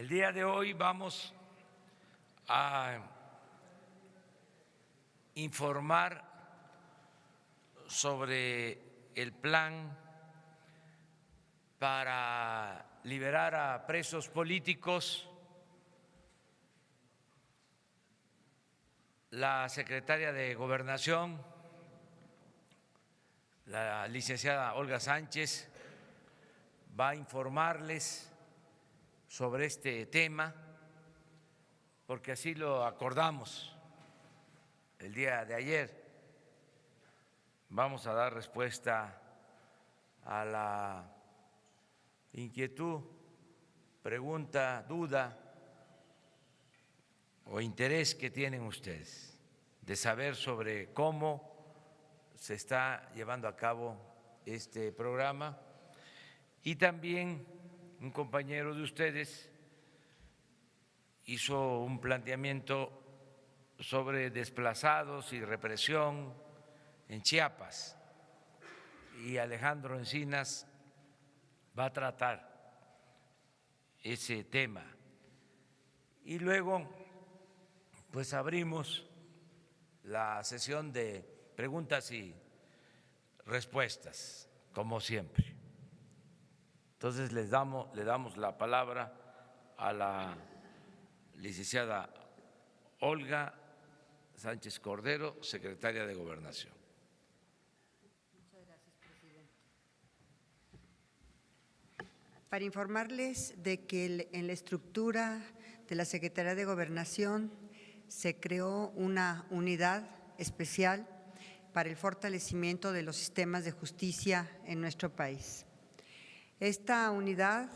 El día de hoy vamos a informar sobre el plan para liberar a presos políticos. La secretaria de Gobernación, la licenciada Olga Sánchez, va a informarles sobre este tema, porque así lo acordamos el día de ayer. Vamos a dar respuesta a la inquietud, pregunta, duda o interés que tienen ustedes de saber sobre cómo se está llevando a cabo este programa. Y también un compañero de ustedes hizo un planteamiento sobre desplazados y represión en Chiapas, y Alejandro Encinas va a tratar ese tema. Y luego pues abrimos la sesión de preguntas y respuestas, como siempre. Entonces le damos la palabra a la licenciada Olga Sánchez Cordero, secretaria de Gobernación. Muchas gracias, presidente. Para informarles de que en la estructura de la Secretaría de Gobernación se creó una unidad especial para el fortalecimiento de los sistemas de justicia en nuestro país. Esta unidad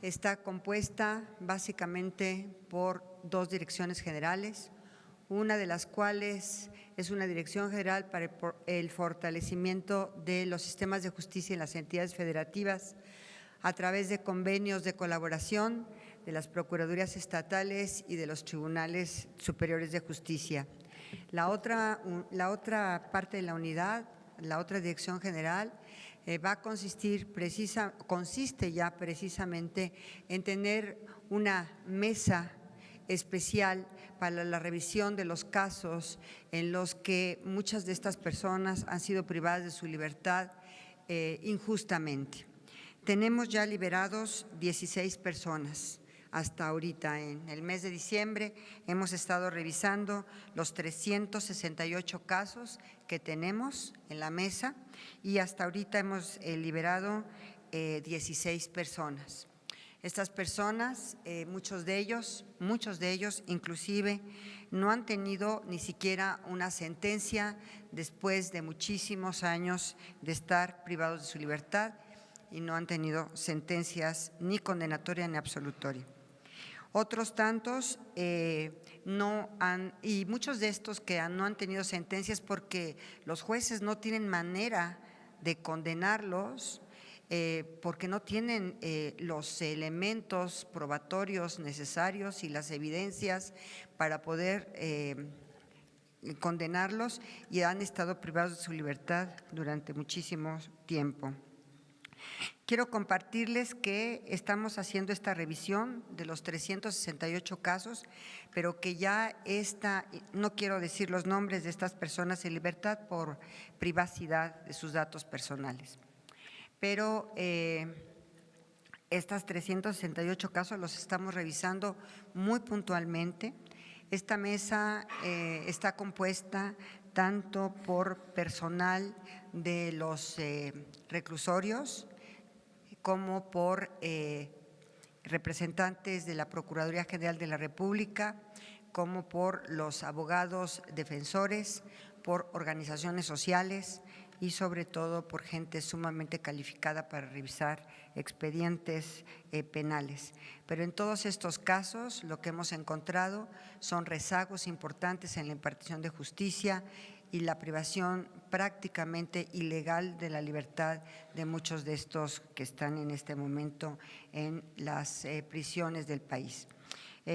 está compuesta básicamente por dos direcciones generales, una de las cuales es una dirección general para el fortalecimiento de los sistemas de justicia en las entidades federativas a través de convenios de colaboración de las procuradurías estatales y de los tribunales superiores de justicia. La otra parte de la unidad, la otra dirección general, consiste ya precisamente en tener una mesa especial para la revisión de los casos en los que muchas de estas personas han sido privadas de su libertad injustamente. Tenemos ya liberados 16 personas. Hasta ahorita, en el mes de diciembre, hemos estado revisando los 368 casos que tenemos en la mesa y hasta ahorita hemos liberado 16 personas. Estas personas, muchos de ellos inclusive, no han tenido ni siquiera una sentencia después de muchísimos años de estar privados de su libertad y no han tenido sentencias ni condenatoria ni absolutoria. Otros tantos y muchos de estos que no han tenido sentencias porque los jueces no tienen manera de condenarlos, porque no tienen los elementos probatorios necesarios y las evidencias para poder condenarlos, y han estado privados de su libertad durante muchísimo tiempo. Quiero compartirles que estamos haciendo esta revisión de los 368 casos, pero que ya no quiero decir los nombres de estas personas en libertad por privacidad de sus datos personales. Pero estos 368 casos los estamos revisando muy puntualmente. Esta mesa está compuesta tanto por personal de los reclusorios como por representantes de la Procuraduría General de la República, como por los abogados defensores, por organizaciones sociales y sobre todo por gente sumamente calificada para revisar expedientes penales. Pero en todos estos casos lo que hemos encontrado son rezagos importantes en la impartición de justicia y la privación prácticamente ilegal de la libertad de muchos de estos que están en este momento en las prisiones del país.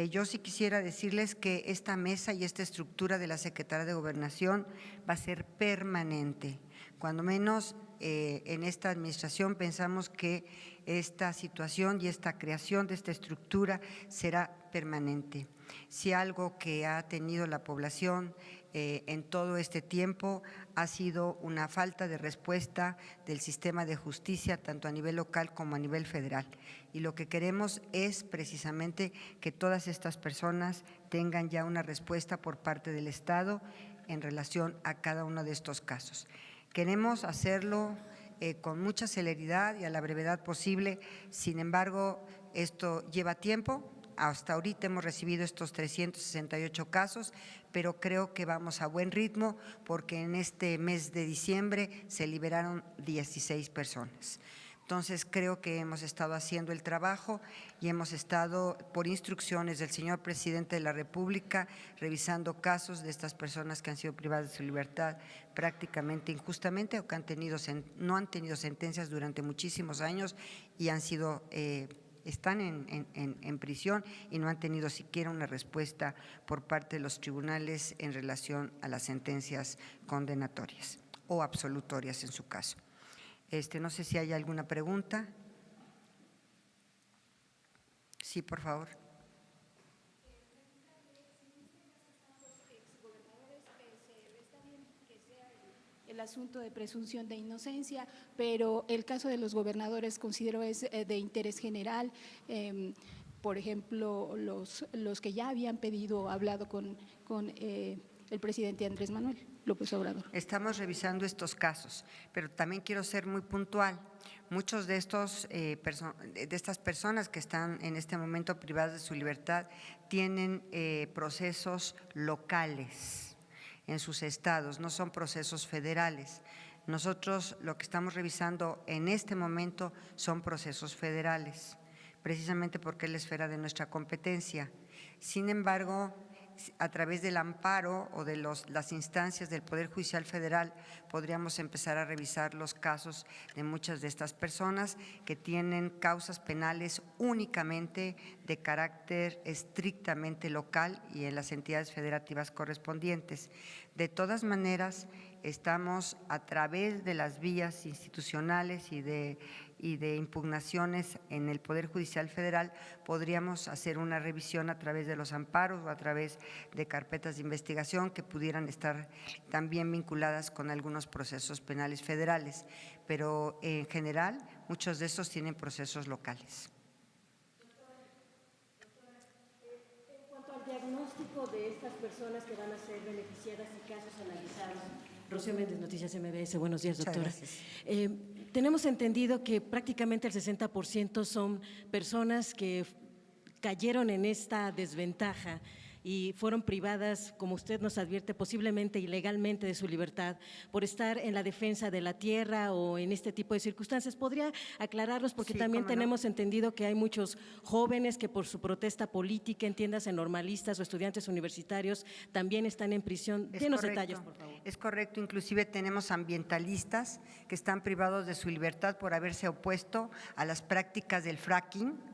Yo sí quisiera decirles que esta mesa y esta estructura de la Secretaría de Gobernación va a ser permanente. Cuando menos en esta administración pensamos que esta situación y esta creación de esta estructura será permanente. Si algo que ha tenido la población en todo este tiempo ha sido una falta de respuesta del sistema de justicia, tanto a nivel local como a nivel federal. Y lo que queremos es precisamente que todas estas personas tengan ya una respuesta por parte del Estado en relación a cada uno de estos casos. Queremos hacerlo con mucha celeridad y a la brevedad posible. Sin embargo, esto lleva tiempo. Hasta ahorita hemos recibido estos 368 casos, pero creo que vamos a buen ritmo porque en este mes de diciembre se liberaron 16 personas. Entonces, creo que hemos estado haciendo el trabajo y hemos estado, por instrucciones del señor presidente de la República, revisando casos de estas personas que han sido privadas de su libertad prácticamente injustamente o que no han tenido sentencias durante muchísimos años y han sido están en prisión y no han tenido siquiera una respuesta por parte de los tribunales en relación a las sentencias condenatorias o absolutorias en su caso. No sé si hay alguna pregunta. Sí, por favor. El asunto de presunción de inocencia, pero el caso de los gobernadores considero es de interés general. Por ejemplo, los que ya habían pedido o hablado con el presidente Andrés Manuel López Obrador. Estamos revisando estos casos, pero también quiero ser muy puntual. Muchos de estas personas que están en este momento privadas de su libertad tienen procesos locales en sus estados, no son procesos federales. Nosotros lo que estamos revisando en este momento son procesos federales, precisamente porque es la esfera de nuestra competencia. Sin embargo, a través del amparo o de las instancias del Poder Judicial Federal podríamos empezar a revisar los casos de muchas de estas personas que tienen causas penales únicamente de carácter estrictamente local y en las entidades federativas correspondientes. De todas maneras, estamos a través de las vías institucionales y de impugnaciones en el Poder Judicial Federal, podríamos hacer una revisión a través de los amparos o a través de carpetas de investigación que pudieran estar también vinculadas con algunos procesos penales federales, pero en general muchos de estos tienen procesos locales. En cuanto al diagnóstico de estas personas que van a ser beneficiadas y casos analizados, Rocío Méndez, Noticias MBS. Buenos días, doctora. Tenemos entendido que prácticamente el 60% son personas que cayeron en esta desventaja y fueron privadas, como usted nos advierte, posiblemente ilegalmente de su libertad por estar en la defensa de la tierra o en este tipo de circunstancias. ¿Podría aclararlos? Porque sí, también tenemos entendido que hay muchos jóvenes que por su protesta política, entiéndase normalistas o estudiantes universitarios, también están en prisión. Denos detalles, por favor. Es correcto, inclusive tenemos ambientalistas que están privados de su libertad por haberse opuesto a las prácticas del fracking.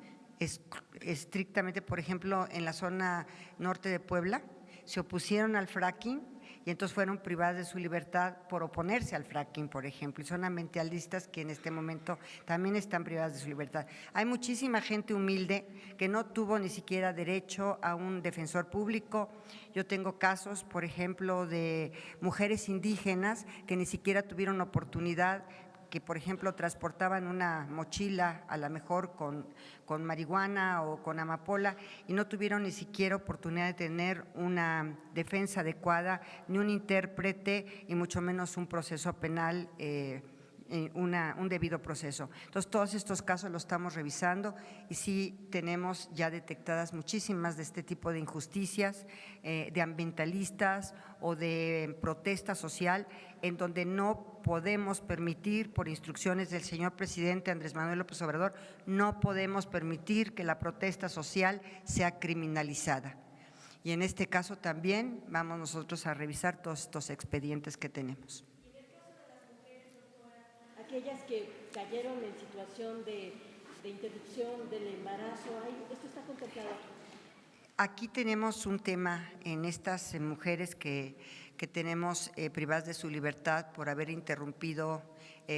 Estrictamente, por ejemplo, en la zona norte de Puebla, se opusieron al fracking y entonces fueron privadas de su libertad por oponerse al fracking, por ejemplo, y son ambientalistas que en este momento también están privadas de su libertad. Hay muchísima gente humilde que no tuvo ni siquiera derecho a un defensor público. Yo tengo casos, por ejemplo, de mujeres indígenas que ni siquiera tuvieron oportunidad, que por ejemplo transportaban una mochila a lo mejor con marihuana o con amapola y no tuvieron ni siquiera oportunidad de tener una defensa adecuada, ni un intérprete y mucho menos un proceso penal, un debido proceso. Entonces, todos estos casos los estamos revisando y sí tenemos ya detectadas muchísimas de este tipo de injusticias, de ambientalistas o de protesta social, en donde no podemos permitir, por instrucciones del señor presidente Andrés Manuel López Obrador, no podemos permitir que la protesta social sea criminalizada. Y en este caso también vamos nosotros a revisar todos estos expedientes que tenemos. Aquellas que cayeron en situación de interrupción del embarazo, ¿esto está contemplado? Aquí tenemos un tema en estas mujeres que que tenemos privadas de su libertad por haber interrumpido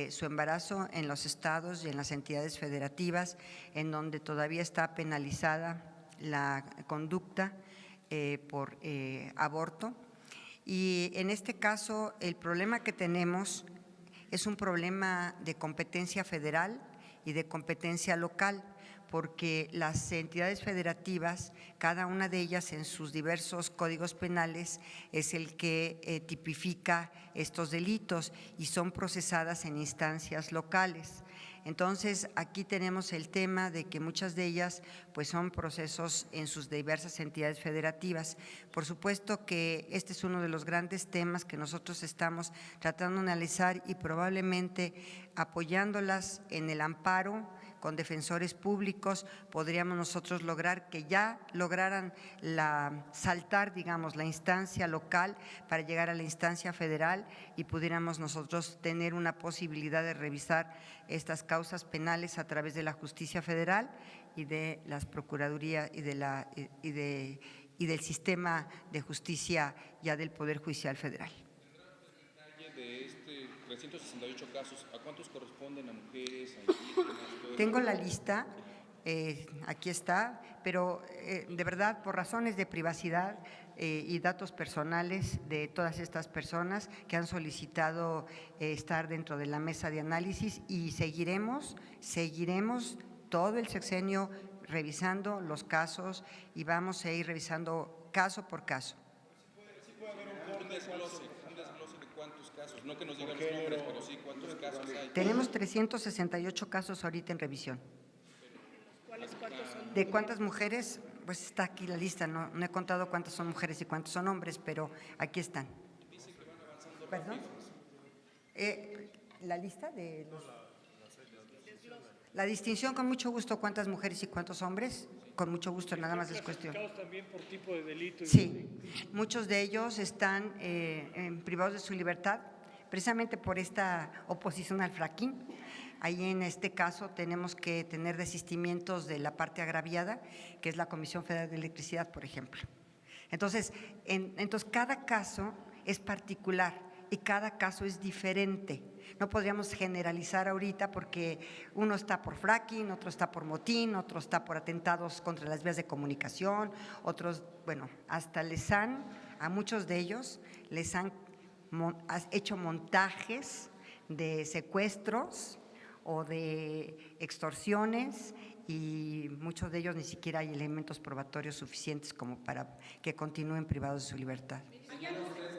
su embarazo en los estados y en las entidades federativas, en donde todavía está penalizada la conducta por aborto. Y en este caso el problema que tenemos es un problema de competencia federal y de competencia local, porque las entidades federativas, cada una de ellas en sus diversos códigos penales, es el que tipifica estos delitos y son procesadas en instancias locales. Entonces, aquí tenemos el tema de que muchas de ellas pues son procesos en sus diversas entidades federativas. Por supuesto que este es uno de los grandes temas que nosotros estamos tratando de analizar y probablemente apoyándolas en el amparo con defensores públicos, podríamos nosotros lograr que ya lograran saltar, digamos, la instancia local para llegar a la instancia federal y pudiéramos nosotros tener una posibilidad de revisar estas causas penales a través de la justicia federal y de las procuradurías y del sistema de justicia ya del Poder Judicial Federal. De 368 casos, ¿a cuántos corresponden? ¿A mujeres, a indígenas? Tengo la lista, aquí está, pero de verdad por razones de privacidad y datos personales de todas estas personas que han solicitado estar dentro de la mesa de análisis, y seguiremos todo el sexenio revisando los casos y vamos a ir revisando caso por caso. Un desglose de cuántos casos, no que nos digan los nombres, pero sí cuántos casos hay. Tenemos 368 casos ahorita en revisión. ¿De cuántas mujeres? Pues está aquí la lista, no he contado cuántas son mujeres y cuántos son hombres, pero aquí están. Dice que van avanzando. ¿Perdón? La lista de los… La distinción, con mucho gusto, cuántas mujeres y cuántos hombres, con mucho gusto, nada más es cuestión. También por tipo de delito. Sí, muchos de ellos están privados de su libertad, precisamente por esta oposición al fracking. Ahí en este caso tenemos que tener desistimientos de la parte agraviada, que es la Comisión Federal de Electricidad, por ejemplo. Entonces cada caso es particular y cada caso es diferente. No podríamos generalizar ahorita porque uno está por fracking, otro está por motín, otro está por atentados contra las vías de comunicación, otros, bueno, hasta a muchos de ellos les han hecho montajes de secuestros o de extorsiones y muchos de ellos ni siquiera hay elementos probatorios suficientes como para que continúen privados de su libertad. Señala usted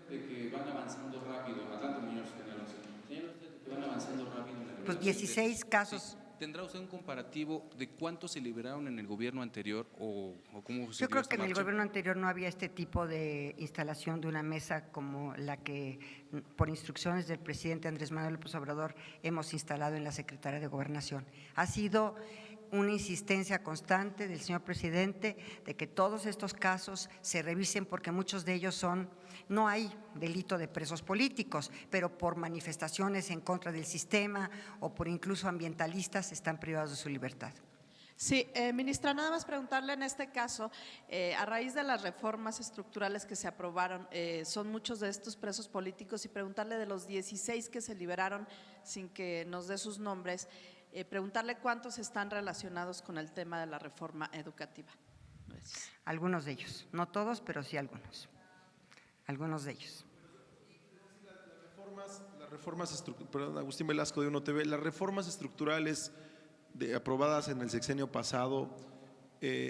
de que van avanzando rápido, Atlante Muñoz, señala usted que van avanzando rápido en la Pues liberación. 16 casos. Sí. ¿Tendrá usted un comparativo de cuántos se liberaron en el gobierno anterior o cómo se Yo creo dio que esta en el marcha? gobierno anterior no había este tipo de instalación de una mesa como la que, por instrucciones del presidente Andrés Manuel López Obrador, hemos instalado en la Secretaría de Gobernación. Ha sido una insistencia constante del señor presidente de que todos estos casos se revisen porque muchos de ellos no hay delito de presos políticos, pero por manifestaciones en contra del sistema o por incluso ambientalistas están privados de su libertad. Sí, ministra, nada más preguntarle en este caso, a raíz de las reformas estructurales que se aprobaron, son muchos de estos presos políticos, y preguntarle de los 16 que se liberaron sin que nos dé sus nombres, preguntarle cuántos están relacionados con el tema de la reforma educativa. Gracias. Algunos de ellos, no todos, pero sí algunos de ellos. Las reformas perdón, Agustín Velasco de UNO TV, las reformas estructurales aprobadas en el sexenio pasado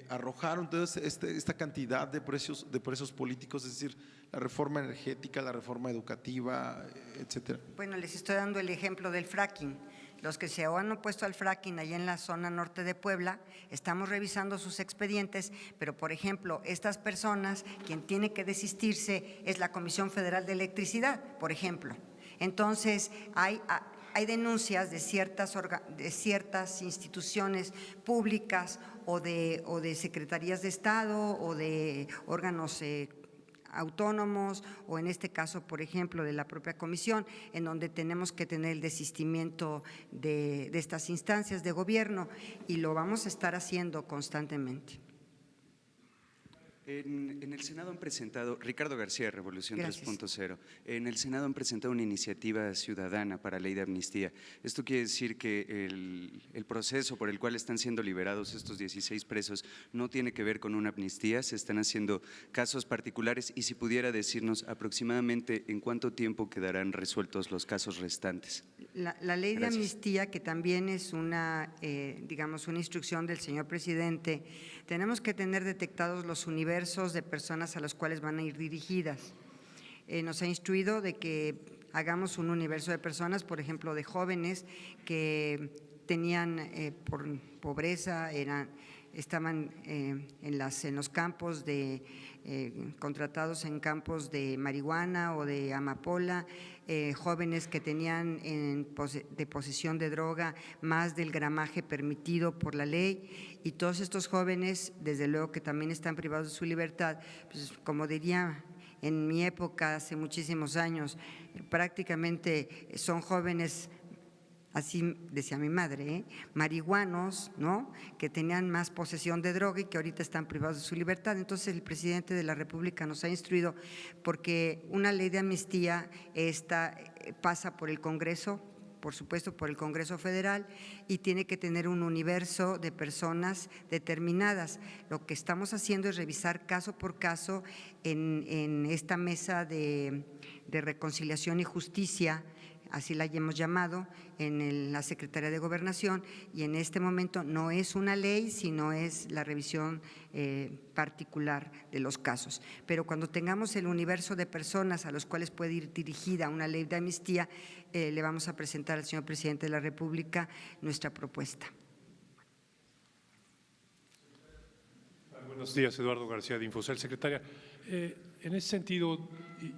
arrojaron toda esta cantidad de presos políticos, es decir, la reforma energética, la reforma educativa, etcétera. Bueno, les estoy dando el ejemplo del fracking. Los que se han opuesto al fracking allá en la zona norte de Puebla, estamos revisando sus expedientes, pero por ejemplo, estas personas, quien tiene que desistirse es la Comisión Federal de Electricidad, por ejemplo. Entonces, hay denuncias de ciertas instituciones públicas o de secretarías de Estado o de órganos autónomos o en este caso, por ejemplo, de la propia comisión, en donde tenemos que tener el desistimiento de estas instancias de gobierno y lo vamos a estar haciendo constantemente. En el Senado han presentado, Ricardo García, Revolución Gracias. 3.0, en el Senado han presentado una iniciativa ciudadana para ley de amnistía. Esto quiere decir que el proceso por el cual están siendo liberados estos 16 presos no tiene que ver con una amnistía, se están haciendo casos particulares y si pudiera decirnos aproximadamente en cuánto tiempo quedarán resueltos los casos restantes. La ley de Gracias. amnistía, que también es una, digamos, una instrucción del señor presidente, tenemos que tener detectados los universos de personas a los cuales van a ir dirigidas. Nos ha instruido de que hagamos un universo de personas, por ejemplo, de jóvenes que tenían por pobreza, estaban en los campos contratados en campos de marihuana o de amapola, jóvenes que tenían de posesión de droga más del gramaje permitido por la ley, y todos estos jóvenes, desde luego que también están privados de su libertad, pues, como diría en mi época, hace muchísimos años, prácticamente son jóvenes, así decía mi madre, marihuanos, ¿no?, que tenían más posesión de droga y que ahorita están privados de su libertad. Entonces el presidente de la República nos ha instruido, porque una ley de amnistía pasa por el Congreso, por supuesto por el Congreso Federal, y tiene que tener un universo de personas determinadas. Lo que estamos haciendo es revisar caso por caso en esta mesa de reconciliación y justicia, así la hemos llamado, en la Secretaría de Gobernación, y en este momento no es una ley, sino es la revisión particular de los casos. Pero cuando tengamos el universo de personas a los cuales puede ir dirigida una ley de amnistía, le vamos a presentar al señor presidente de la República nuestra propuesta. Buenos días, Eduardo García de Infocel. Secretaria, en ese sentido,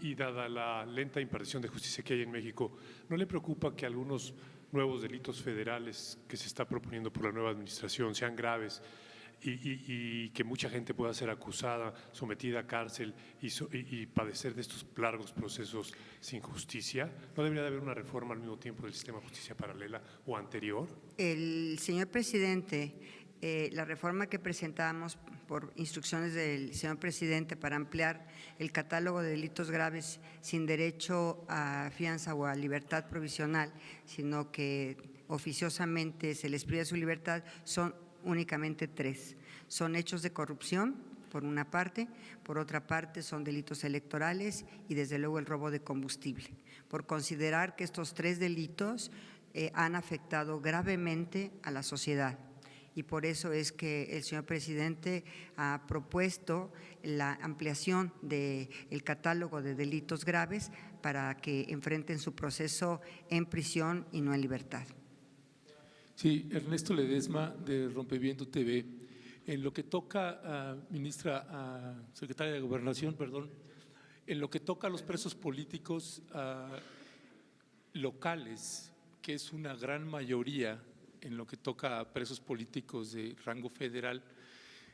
y dada la lenta impartición de justicia que hay en México, ¿no le preocupa que algunos nuevos delitos federales que se está proponiendo por la nueva administración sean graves y que mucha gente pueda ser acusada, sometida a cárcel y padecer de estos largos procesos sin justicia? ¿No debería de haber una reforma al mismo tiempo del sistema de justicia paralela o anterior? El señor presidente, la reforma que presentamos por instrucciones del señor presidente para ampliar el catálogo de delitos graves sin derecho a fianza o a libertad provisional, sino que oficiosamente se les priva su libertad, son únicamente 3. Son hechos de corrupción, por una parte; por otra parte son delitos electorales y desde luego el robo de combustible, por considerar que estos 3 delitos han afectado gravemente a la sociedad. Y por eso es que el señor presidente ha propuesto la ampliación del catálogo de delitos graves para que enfrenten su proceso en prisión y no en libertad. Sí, Ernesto Ledesma, de Rompeviento TV. En lo que toca, secretaria de Gobernación, perdón, en lo que toca a los presos políticos locales, que es una gran mayoría en lo que toca a presos políticos de rango federal,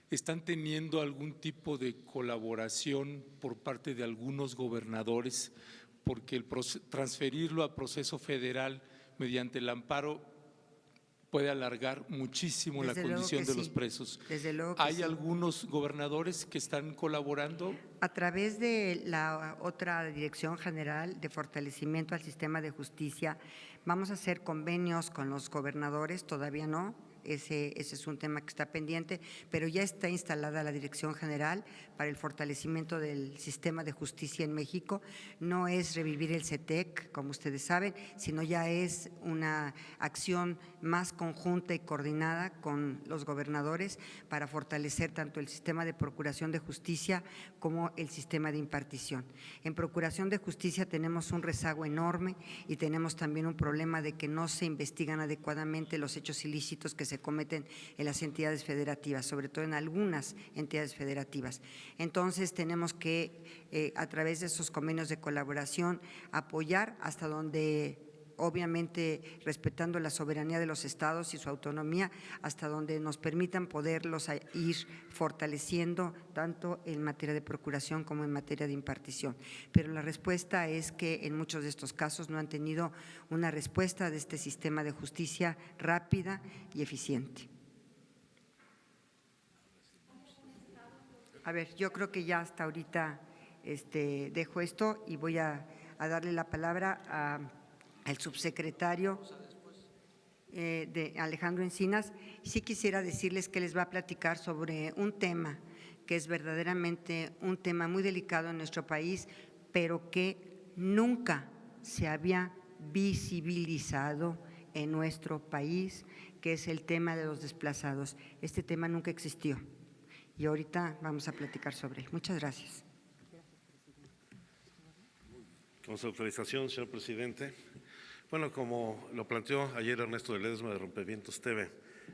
¿están teniendo algún tipo de colaboración por parte de algunos gobernadores? Porque transferirlo a proceso federal mediante el amparo puede alargar muchísimo la condición de los presos. Desde luego que ¿Hay sí. algunos gobernadores que están colaborando? A través de la otra Dirección General de Fortalecimiento al Sistema de Justicia, vamos a hacer convenios con los gobernadores, todavía no. Ese es un tema que está pendiente, pero ya está instalada la Dirección General para el fortalecimiento del sistema de justicia en México. No es revivir el CETEC, como ustedes saben, sino ya es una acción más conjunta y coordinada con los gobernadores para fortalecer tanto el sistema de procuración de justicia como el sistema de impartición. En procuración de justicia tenemos un rezago enorme y tenemos también un problema de que no se investigan adecuadamente los hechos ilícitos que se cometen en las entidades federativas, sobre todo en algunas entidades federativas. Entonces tenemos que, a través de esos convenios de colaboración, apoyar hasta donde, obviamente respetando la soberanía de los estados y su autonomía, hasta donde nos permitan poderlos ir fortaleciendo tanto en materia de procuración como en materia de impartición. Pero la respuesta es que en muchos de estos casos no han tenido una respuesta de este sistema de justicia rápida y eficiente. A ver, yo creo que ya hasta ahorita dejo esto y voy a darle la palabra al subsecretario de Alejandro Encinas. Sí quisiera decirles que les va a platicar sobre un tema que es verdaderamente un tema muy delicado en nuestro país, pero que nunca se había visibilizado en nuestro país, que es el tema de los desplazados. Este tema nunca existió y ahorita vamos a platicar sobre él. Muchas gracias. Con su autorización, señor presidente. Bueno, como lo planteó ayer Ernesto de Ledesma de Rompevientos TV,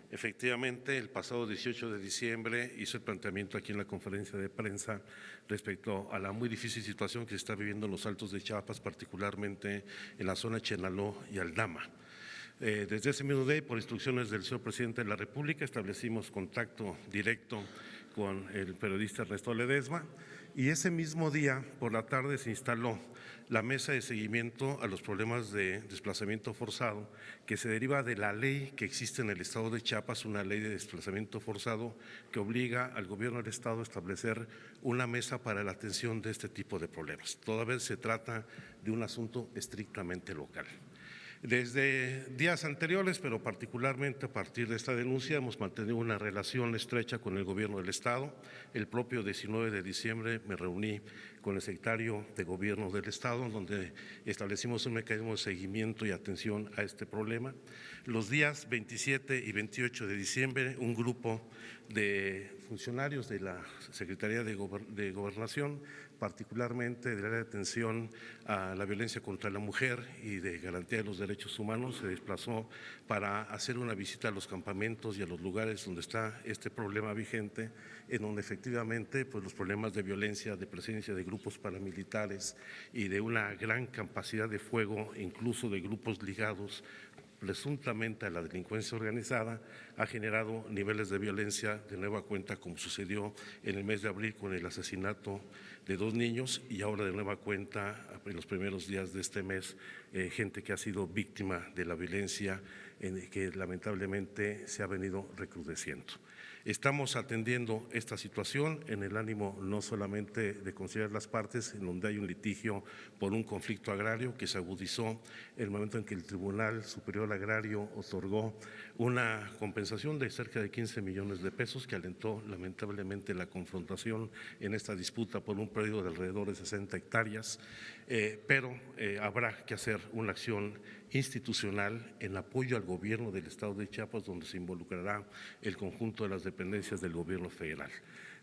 efectivamente el pasado 18 de diciembre hizo el planteamiento aquí en la conferencia de prensa respecto a la muy difícil situación que se está viviendo en los Altos de Chiapas, particularmente en la zona de Chenaló y Aldama. Desde ese mismo día, por instrucciones del señor presidente de la República, establecimos contacto directo con el periodista Ernesto Ledesma y ese mismo día, por la tarde, se instaló la mesa de seguimiento a los problemas de desplazamiento forzado que se deriva de la ley que existe en el Estado de Chiapas, una ley de desplazamiento forzado que obliga al gobierno del Estado a establecer una mesa para la atención de este tipo de problemas. Toda vez se trata de un asunto estrictamente local. Desde días anteriores, pero particularmente a partir de esta denuncia, hemos mantenido una relación estrecha con el Gobierno del Estado. El propio 19 de diciembre me reuní con el secretario de Gobierno del Estado, donde establecimos un mecanismo de seguimiento y atención a este problema. Los días 27 y 28 de diciembre, un grupo de funcionarios de la Secretaría de Gobernación, particularmente del área de atención a la violencia contra la mujer y de garantía de los derechos humanos, se desplazó para hacer una visita a los campamentos y a los lugares donde está este problema vigente, en donde efectivamente pues, los problemas de violencia, de presencia de grupos paramilitares y de una gran capacidad de fuego, incluso de grupos ligados presuntamente a la delincuencia organizada, ha generado niveles de violencia de nueva cuenta, como sucedió en el mes de abril con el asesinato de 2 niños y ahora de nueva cuenta en los primeros días de este mes, gente que ha sido víctima de la violencia que lamentablemente se ha venido recrudeciendo. Estamos atendiendo esta situación en el ánimo no solamente de considerar las partes en donde hay un litigio por un conflicto agrario que se agudizó en el momento en que el Tribunal Superior Agrario otorgó una compensación de cerca de 15 millones de pesos que alentó lamentablemente la confrontación en esta disputa por un predio de alrededor de 60 hectáreas, pero habrá que hacer una acción institucional en apoyo al gobierno del Estado de Chiapas, donde se involucrará el conjunto de las dependencias del gobierno federal.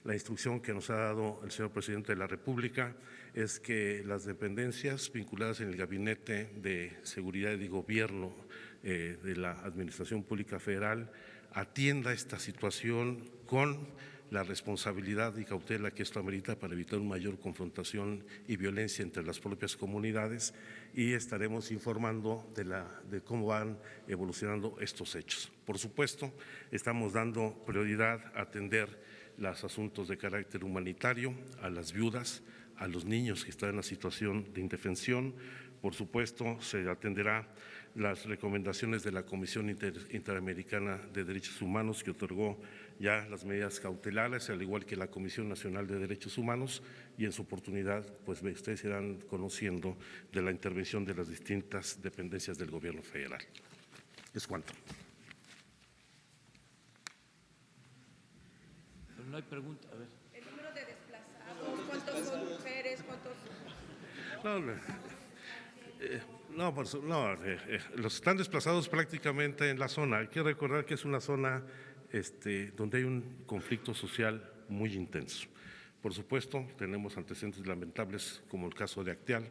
La instrucción que nos ha dado el señor presidente de la República es que las dependencias vinculadas en el Gabinete de Seguridad y Gobierno de la Administración Pública Federal atienda esta situación con la responsabilidad y cautela que esto amerita para evitar una mayor confrontación y violencia entre las propias comunidades, y estaremos informando de cómo van evolucionando estos hechos. Por supuesto, estamos dando prioridad a atender los asuntos de carácter humanitario, a las viudas, a los niños que están en la situación de indefensión. Por supuesto, se atenderá las recomendaciones de la Comisión Interamericana de Derechos Humanos, que otorgó ya las medidas cautelares, al igual que la Comisión Nacional de Derechos Humanos, y en su oportunidad, pues ustedes irán conociendo de la intervención de las distintas dependencias del gobierno federal. Es cuanto. Pero no hay pregunta, a ver. El número de desplazados, ¿cuántos son mujeres? ¿Cuántos? Los están desplazados prácticamente en la zona. Hay que recordar que es una zona donde hay un conflicto social muy intenso. Por supuesto, tenemos antecedentes lamentables como el caso de Acteal.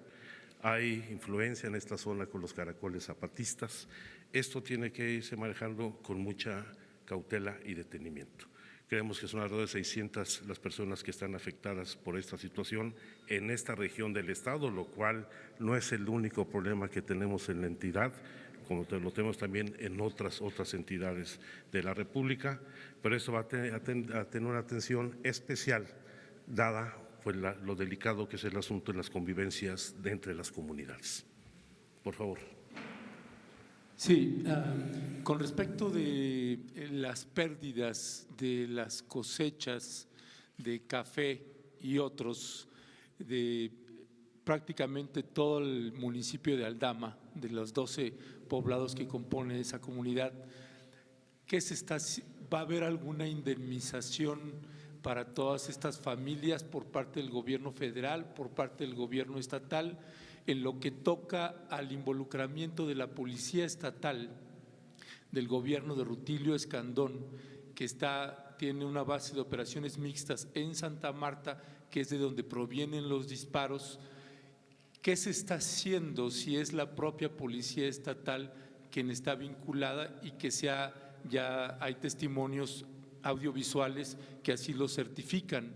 Hay influencia en esta zona con los caracoles zapatistas. Esto tiene que irse manejando con mucha cautela y detenimiento. Creemos que son alrededor de 600 las personas que están afectadas por esta situación en esta región del Estado, lo cual no es el único problema que tenemos en la entidad, como lo tenemos también en otras entidades de la República, pero eso va a tener una atención especial, dada pues, lo delicado que es el asunto en las convivencias entre las comunidades. Por favor. Sí, con respecto de las pérdidas de las cosechas de Café y otros, de prácticamente todo el municipio de Aldama, de los 12 poblados que componen esa comunidad. ¿Va a haber alguna indemnización para todas estas familias por parte del gobierno federal, por parte del gobierno estatal, en lo que toca al involucramiento de la policía estatal, del gobierno de Rutilio Escandón, que tiene una base de operaciones mixtas en Santa Marta, que es de donde provienen los disparos? ¿Qué se está haciendo si es la propia policía estatal quien está vinculada y que ya hay testimonios audiovisuales que así lo certifican?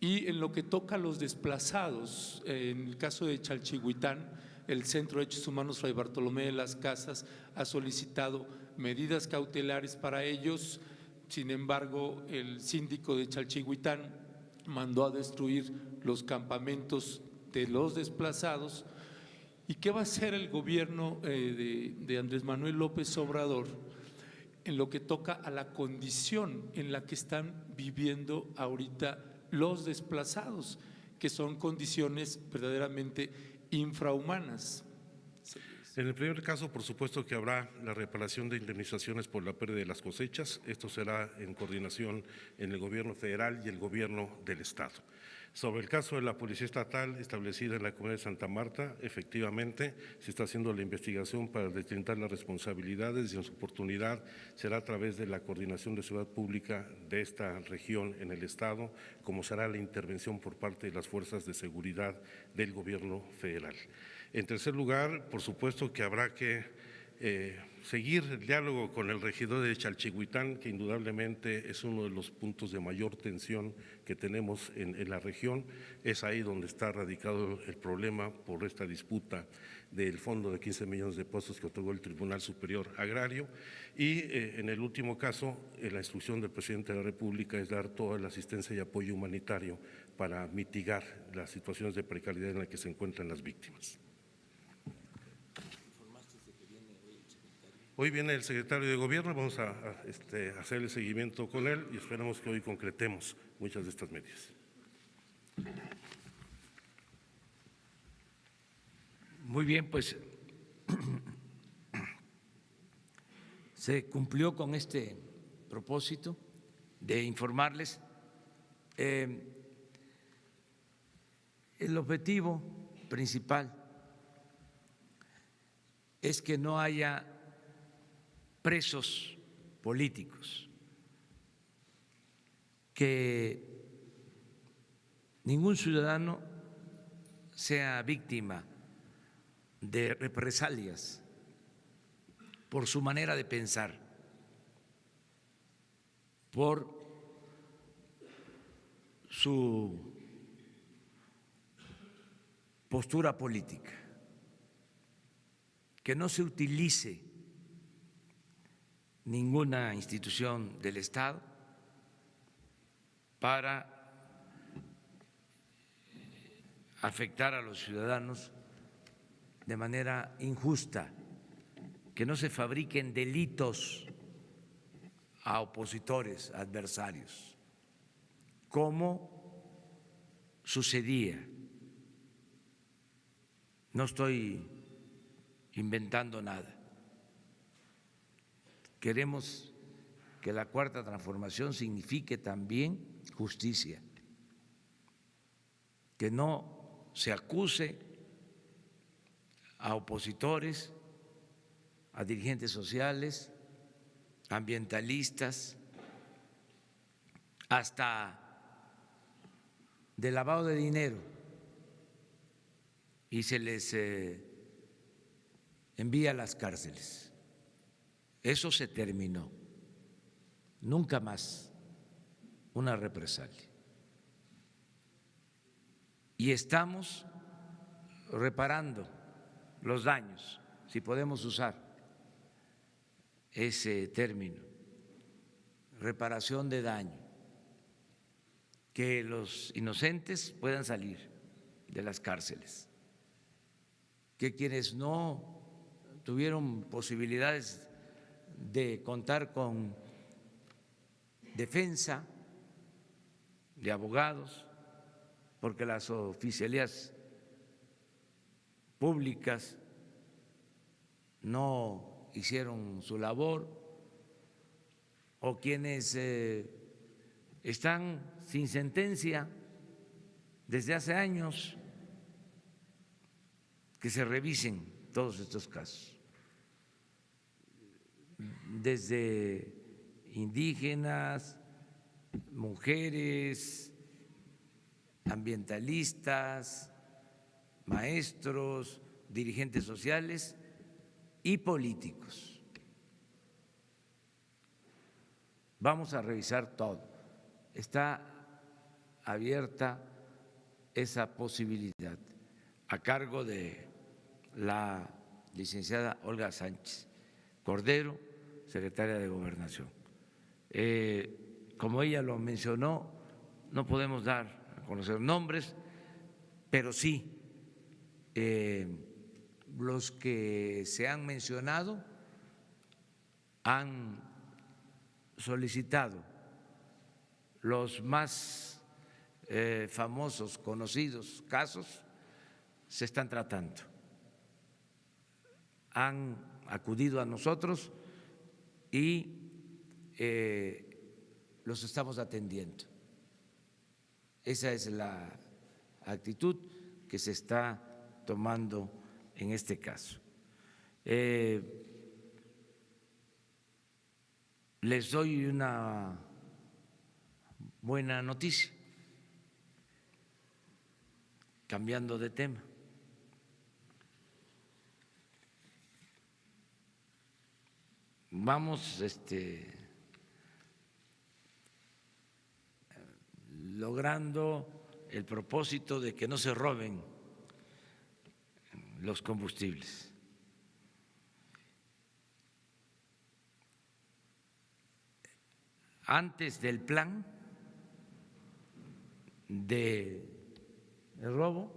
Y en lo que toca a los desplazados, en el caso de Chalchihuitán, el Centro de Derechos Humanos Fray Bartolomé de las Casas ha solicitado medidas cautelares para ellos. Sin embargo, el síndico de Chalchihuitán mandó a destruir los campamentos de los desplazados. ¿Y qué va a hacer el gobierno de Andrés Manuel López Obrador en lo que toca a la condición en la que están viviendo ahorita los desplazados, que son condiciones verdaderamente infrahumanas? En el primer caso, por supuesto que habrá la reparación de indemnizaciones por la pérdida de las cosechas. Esto será en coordinación en el gobierno federal y el gobierno del estado. Sobre el caso de la Policía Estatal establecida en la comunidad de Santa Marta, efectivamente se está haciendo la investigación para deslindar las responsabilidades y en su oportunidad será a través de la coordinación de seguridad pública de esta región en el estado, como será la intervención por parte de las fuerzas de seguridad del gobierno federal. En tercer lugar, por supuesto que habrá que seguir el diálogo con el regidor de Chalchihuitán, que indudablemente es uno de los puntos de mayor tensión que tenemos en la región. Es ahí donde está radicado el problema por esta disputa del fondo de 15 millones de pesos que otorgó el Tribunal Superior Agrario. Y en el último caso, la instrucción del presidente de la República es dar toda la asistencia y apoyo humanitario para mitigar las situaciones de precariedad en las que se encuentran las víctimas. Hoy viene el secretario de Gobierno, vamos a hacer el seguimiento con él y esperamos que hoy concretemos muchas de estas medidas. Muy bien, pues se cumplió con este propósito de informarles. El objetivo principal es que no haya presos políticos, que ningún ciudadano sea víctima de represalias por su manera de pensar, por su postura política, que no se utilice ninguna institución del Estado para afectar a los ciudadanos de manera injusta, que no se fabriquen delitos a opositores, adversarios, como sucedía. No estoy inventando nada. Queremos que la cuarta transformación signifique también justicia, que no se acuse a opositores, a dirigentes sociales, ambientalistas, hasta de lavado de dinero, y se les envía a las cárceles. Eso se terminó, nunca más una represalia. Y estamos reparando los daños, si podemos usar ese término, reparación de daño, que los inocentes puedan salir de las cárceles, que quienes no tuvieron posibilidades de contar con defensa, de abogados, porque las oficialías públicas no hicieron su labor, o quienes están sin sentencia desde hace años, que se revisen todos estos casos, desde indígenas, mujeres, ambientalistas, maestros, dirigentes sociales y políticos. Vamos a revisar todo. Está abierta esa posibilidad a cargo de la licenciada Olga Sánchez Cordero, secretaria de Gobernación. Como ella lo mencionó, no podemos dar a conocer nombres, pero sí los que se han mencionado han solicitado los más famosos, conocidos casos, se están tratando. Han acudido a nosotros y los estamos atendiendo. Esa es la actitud que se está tomando en este caso. Les doy una buena noticia, cambiando de tema. Vamos logrando el propósito de que no se roben los combustibles. Antes del plan de robo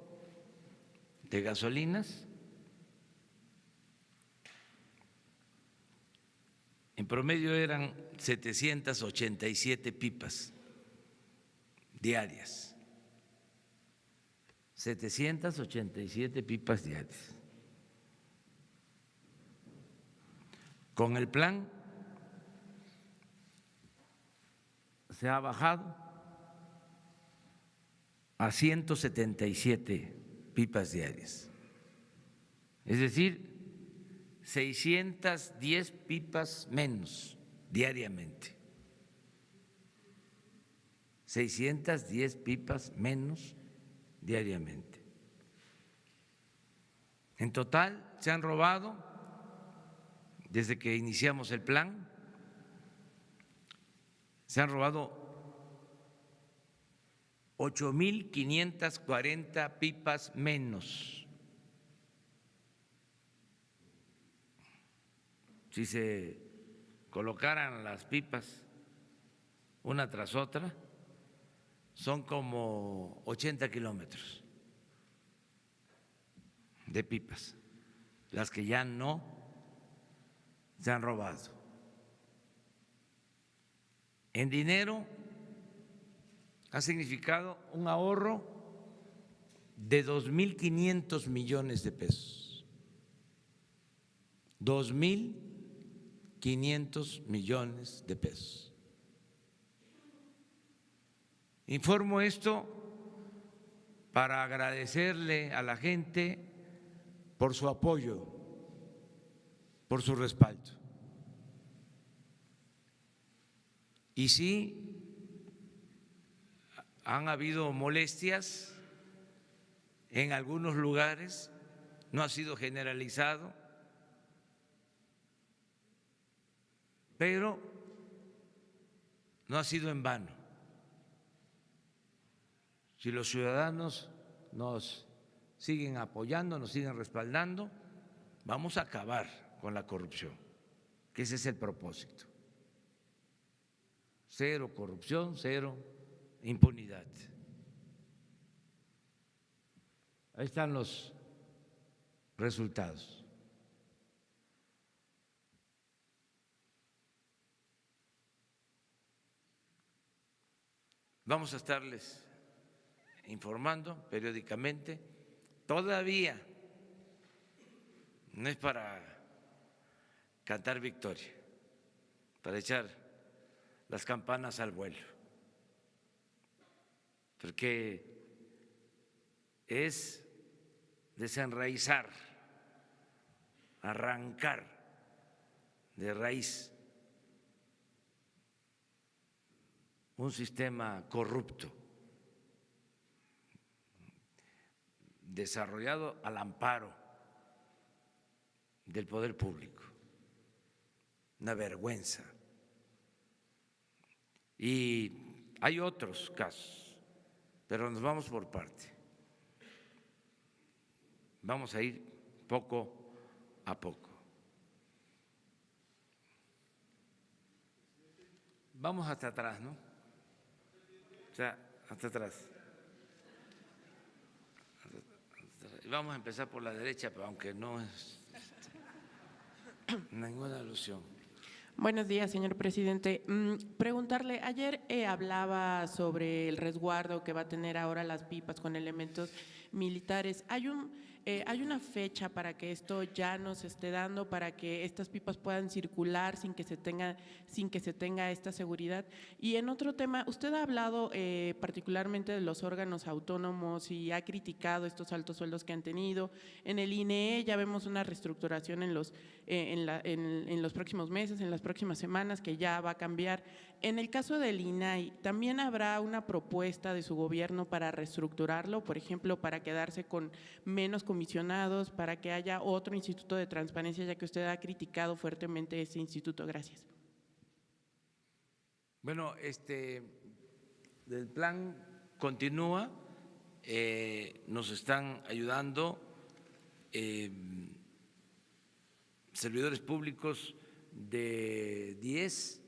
de gasolinas, en promedio eran 787 pipas diarias. 787 pipas diarias. Con el plan se ha bajado a 177 pipas diarias, es decir, 610 pipas menos diariamente. 610 pipas menos diariamente. En total se han robado, desde que iniciamos el plan, se han robado 8,540 pipas menos. Si se colocaran las pipas una tras otra, son como 80 kilómetros de pipas, las que ya no se han robado. En dinero ha significado un ahorro de 2,500 millones de pesos. 2,500 millones de pesos. Informo esto para agradecerle a la gente por su apoyo, por su respaldo. Y sí, han habido molestias en algunos lugares, no ha sido generalizado, pero no ha sido en vano. Si los ciudadanos nos siguen apoyando, nos siguen respaldando, vamos a acabar con la corrupción, que ese es el propósito. Cero corrupción, cero impunidad. Ahí están los resultados. Vamos a estarles informando periódicamente. Todavía no es para cantar victoria, para echar las campanas al vuelo, porque es desenraizar, arrancar de raíz un sistema corrupto desarrollado al amparo del poder público. Una vergüenza. Y hay otros casos, pero nos vamos por parte. Vamos a ir poco a poco. Vamos hasta atrás, ¿no? O sea, hasta atrás. Vamos a empezar por la derecha, pero aunque no es ninguna alusión. Buenos días, señor presidente. Preguntarle, ayer hablaba sobre el resguardo que va a tener ahora las pipas con elementos militares. ¿Hay una fecha para que esto ya nos esté dando, para que estas pipas puedan circular sin que se tenga esta seguridad? Y en otro tema, usted ha hablado particularmente de los órganos autónomos y ha criticado estos altos sueldos que han tenido. En el INEE ya vemos una reestructuración en los próximos meses, en las próximas semanas, que ya va a cambiar. En el caso del INAI, ¿también habrá una propuesta de su gobierno para reestructurarlo, por ejemplo, para quedarse con menos comisionados, para que haya otro instituto de transparencia, ya que usted ha criticado fuertemente ese instituto? Gracias. Bueno, el plan continúa, nos están ayudando servidores públicos de 10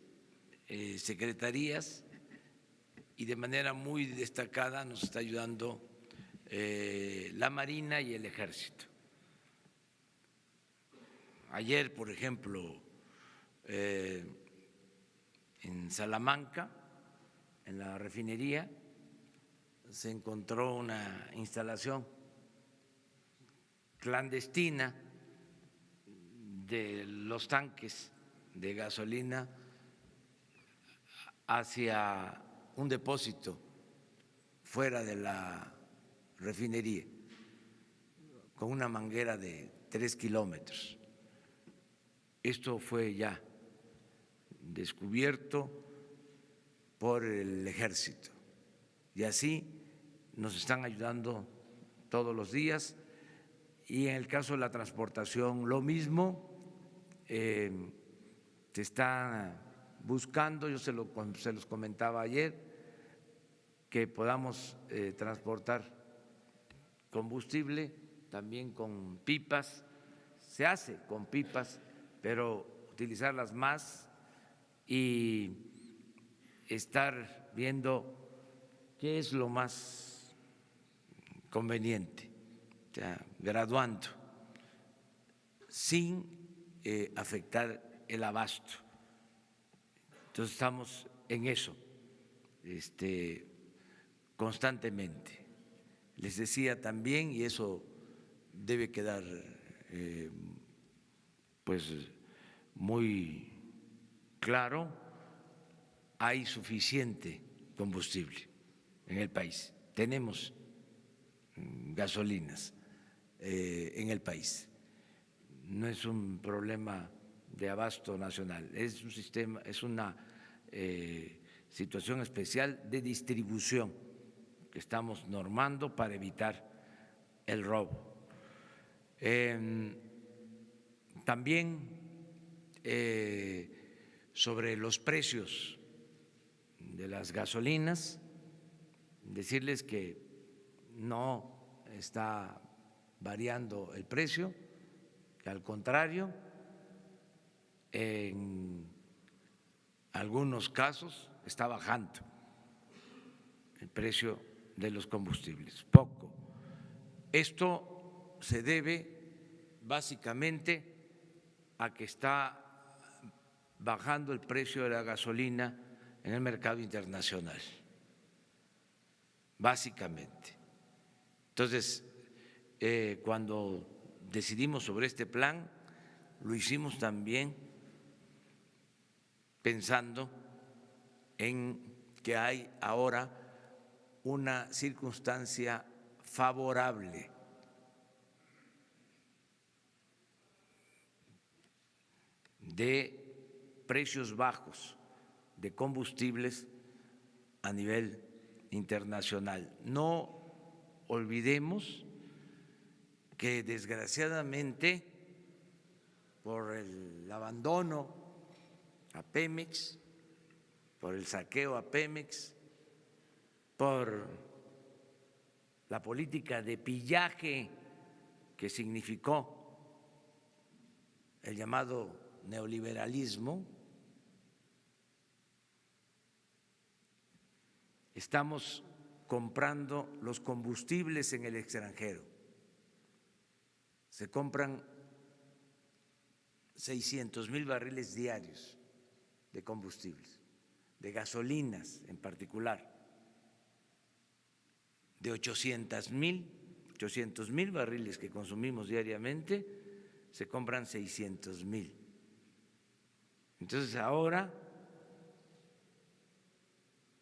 secretarías y de manera muy destacada nos está ayudando la Marina y el Ejército. Ayer, por ejemplo, en Salamanca, en la refinería, se encontró una instalación clandestina de los tanques de gasolina hacia un depósito fuera de la refinería, con una manguera de 3 kilómetros. Esto fue ya descubierto por el Ejército y así nos están ayudando todos los días. Y en el caso de la transportación, lo mismo, se está buscando, yo se los comentaba ayer, que podamos transportar combustible también con pipas. Se hace con pipas, pero utilizarlas más y estar viendo qué es lo más conveniente, o sea, graduando, sin afectar el abasto. Entonces estamos en eso constantemente. Les decía también, y eso debe quedar pues muy claro, hay suficiente combustible en el país. Tenemos gasolinas en el país. No es un problema de abasto nacional, es un sistema, es una situación especial de distribución que estamos normando para evitar el robo. También sobre los precios de las gasolinas, decirles que no está variando el precio, que al contrario, en algunos casos está bajando el precio de los combustibles, poco. Esto se debe básicamente a que está bajando el precio de la gasolina en el mercado internacional. básicamente. Entonces, cuando decidimos sobre este plan, lo hicimos también pensando en que hay ahora una circunstancia favorable de precios bajos de combustibles a nivel internacional. No olvidemos que desgraciadamente por el abandono a Pemex, por el saqueo a Pemex, por la política de pillaje que significó el llamado neoliberalismo, estamos comprando los combustibles en el extranjero. Se compran 600,000 barriles diarios de combustibles, de gasolinas en particular, de 800,000 barriles que consumimos diariamente, se compran 600,000. Entonces ahora,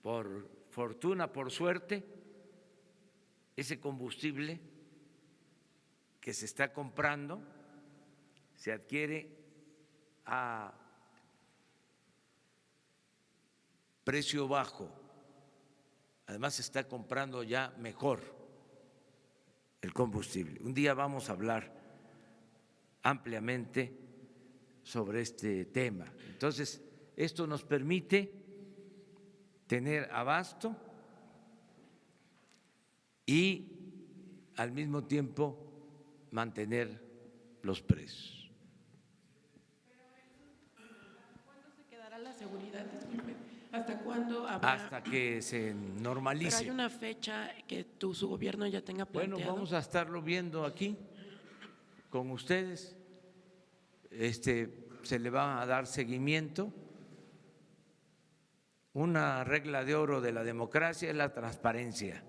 por fortuna, por suerte, ese combustible que se está comprando se adquiere a precio bajo. Además se está comprando ya mejor el combustible. Un día vamos a hablar ampliamente sobre este tema. Entonces, esto nos permite tener abasto y al mismo tiempo mantener los precios. ¿Cuándo se quedará la seguridad? Disculpe. ¿Hasta cuándo habrá? Hasta que se normalice. ¿Pero hay una fecha que su gobierno ya tenga planteado? Bueno, vamos a estarlo viendo aquí con ustedes. Se le va a dar seguimiento. Una regla de oro de la democracia es la transparencia.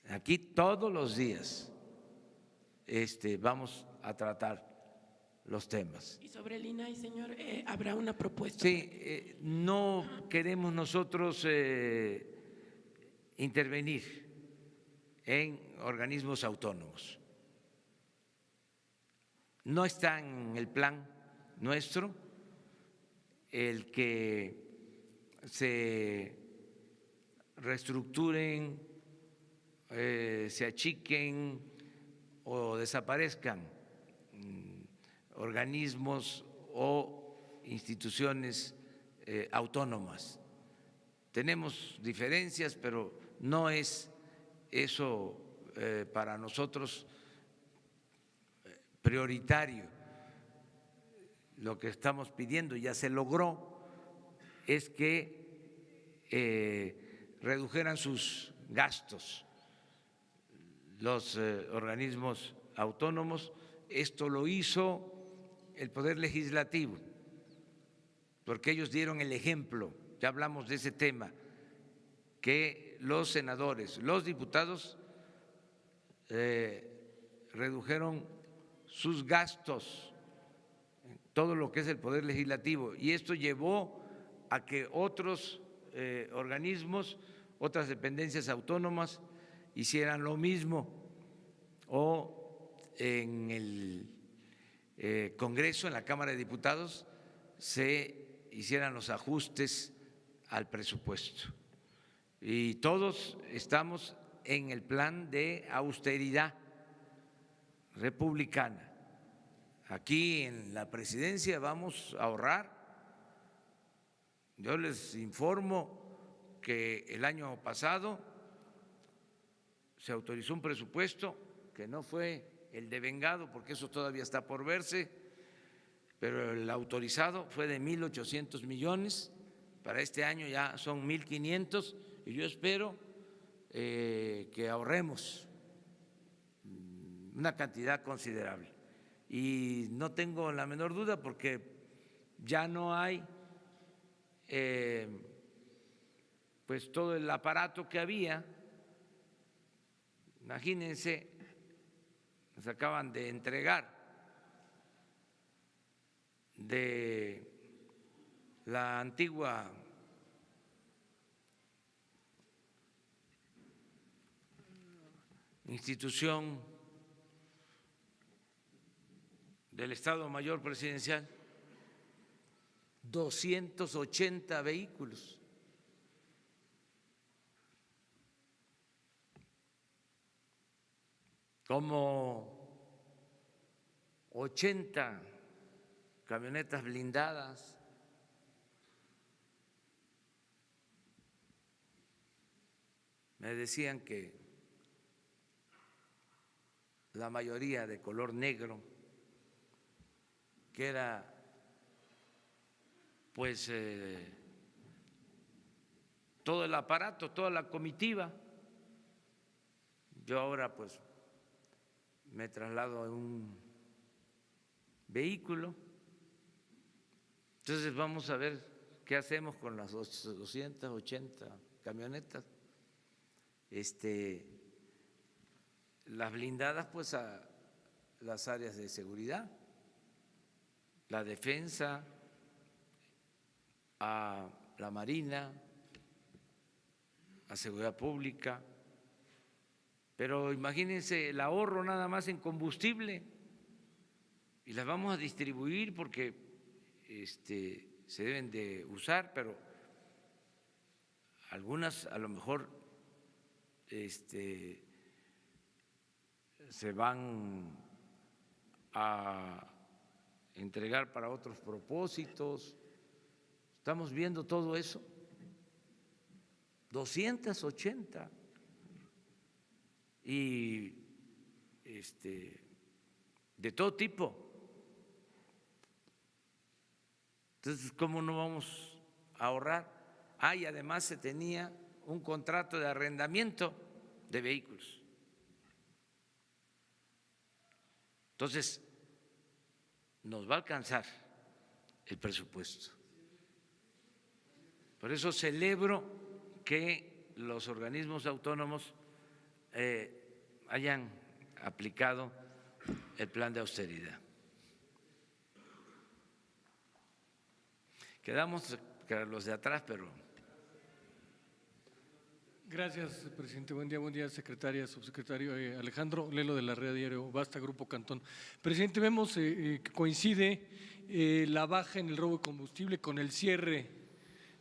Aquí todos los días vamos a tratar los temas. Y sobre el INAI, señor, ¿habrá una propuesta? Sí, no queremos nosotros intervenir en organismos autónomos. No está en el plan nuestro el que se reestructuren, se achiquen o desaparezcan organismos o instituciones autónomas. Tenemos diferencias, pero no es eso para nosotros prioritario. Lo que estamos pidiendo, ya se logró, es que redujeran sus gastos los organismos autónomos. Esto lo hizo el Poder Legislativo, porque ellos dieron el ejemplo, ya hablamos de ese tema, que los senadores, los diputados redujeron sus gastos, todo lo que es el Poder Legislativo, y esto llevó a que otros organismos, otras dependencias autónomas hicieran lo mismo, o en el Congreso, en la Cámara de Diputados, se hicieran los ajustes al presupuesto. Y todos estamos en el plan de austeridad republicana. Aquí en la presidencia vamos a ahorrar. Yo les informo que el año pasado se autorizó un presupuesto que no fue el devengado, porque eso todavía está por verse, pero el autorizado fue de 1.800 millones, para este año ya son 1.500, y yo espero que ahorremos una cantidad considerable. Y no tengo la menor duda, porque ya no hay pues todo el aparato que había. Imagínense, nos acaban de entregar de la antigua institución del Estado Mayor Presidencial 280 vehículos. Como 80 camionetas blindadas. Me decían que la mayoría de color negro, que era pues todo el aparato, toda la comitiva. Yo ahora pues me traslado en un vehículo. Entonces vamos a ver qué hacemos con las 280 camionetas. Las blindadas pues a las áreas de seguridad, la defensa, a la Marina, a seguridad pública. Pero imagínense el ahorro nada más en combustible, y las vamos a distribuir porque se deben de usar, pero algunas a lo mejor se van a entregar para otros propósitos. Estamos viendo todo eso. 280 y de todo tipo. Entonces, ¿cómo no vamos a ahorrar? Y además se tenía un contrato de arrendamiento de vehículos. Entonces, nos va a alcanzar el presupuesto. Por eso celebro que los organismos autónomos hayan aplicado el plan de austeridad. Quedamos los de atrás, pero… Gracias, presidente. Buen día, secretaria, subsecretario. Alejandro Lelo de la Red Diario Basta, Grupo Cantón. Presidente, vemos que coincide la baja en el robo de combustible con el cierre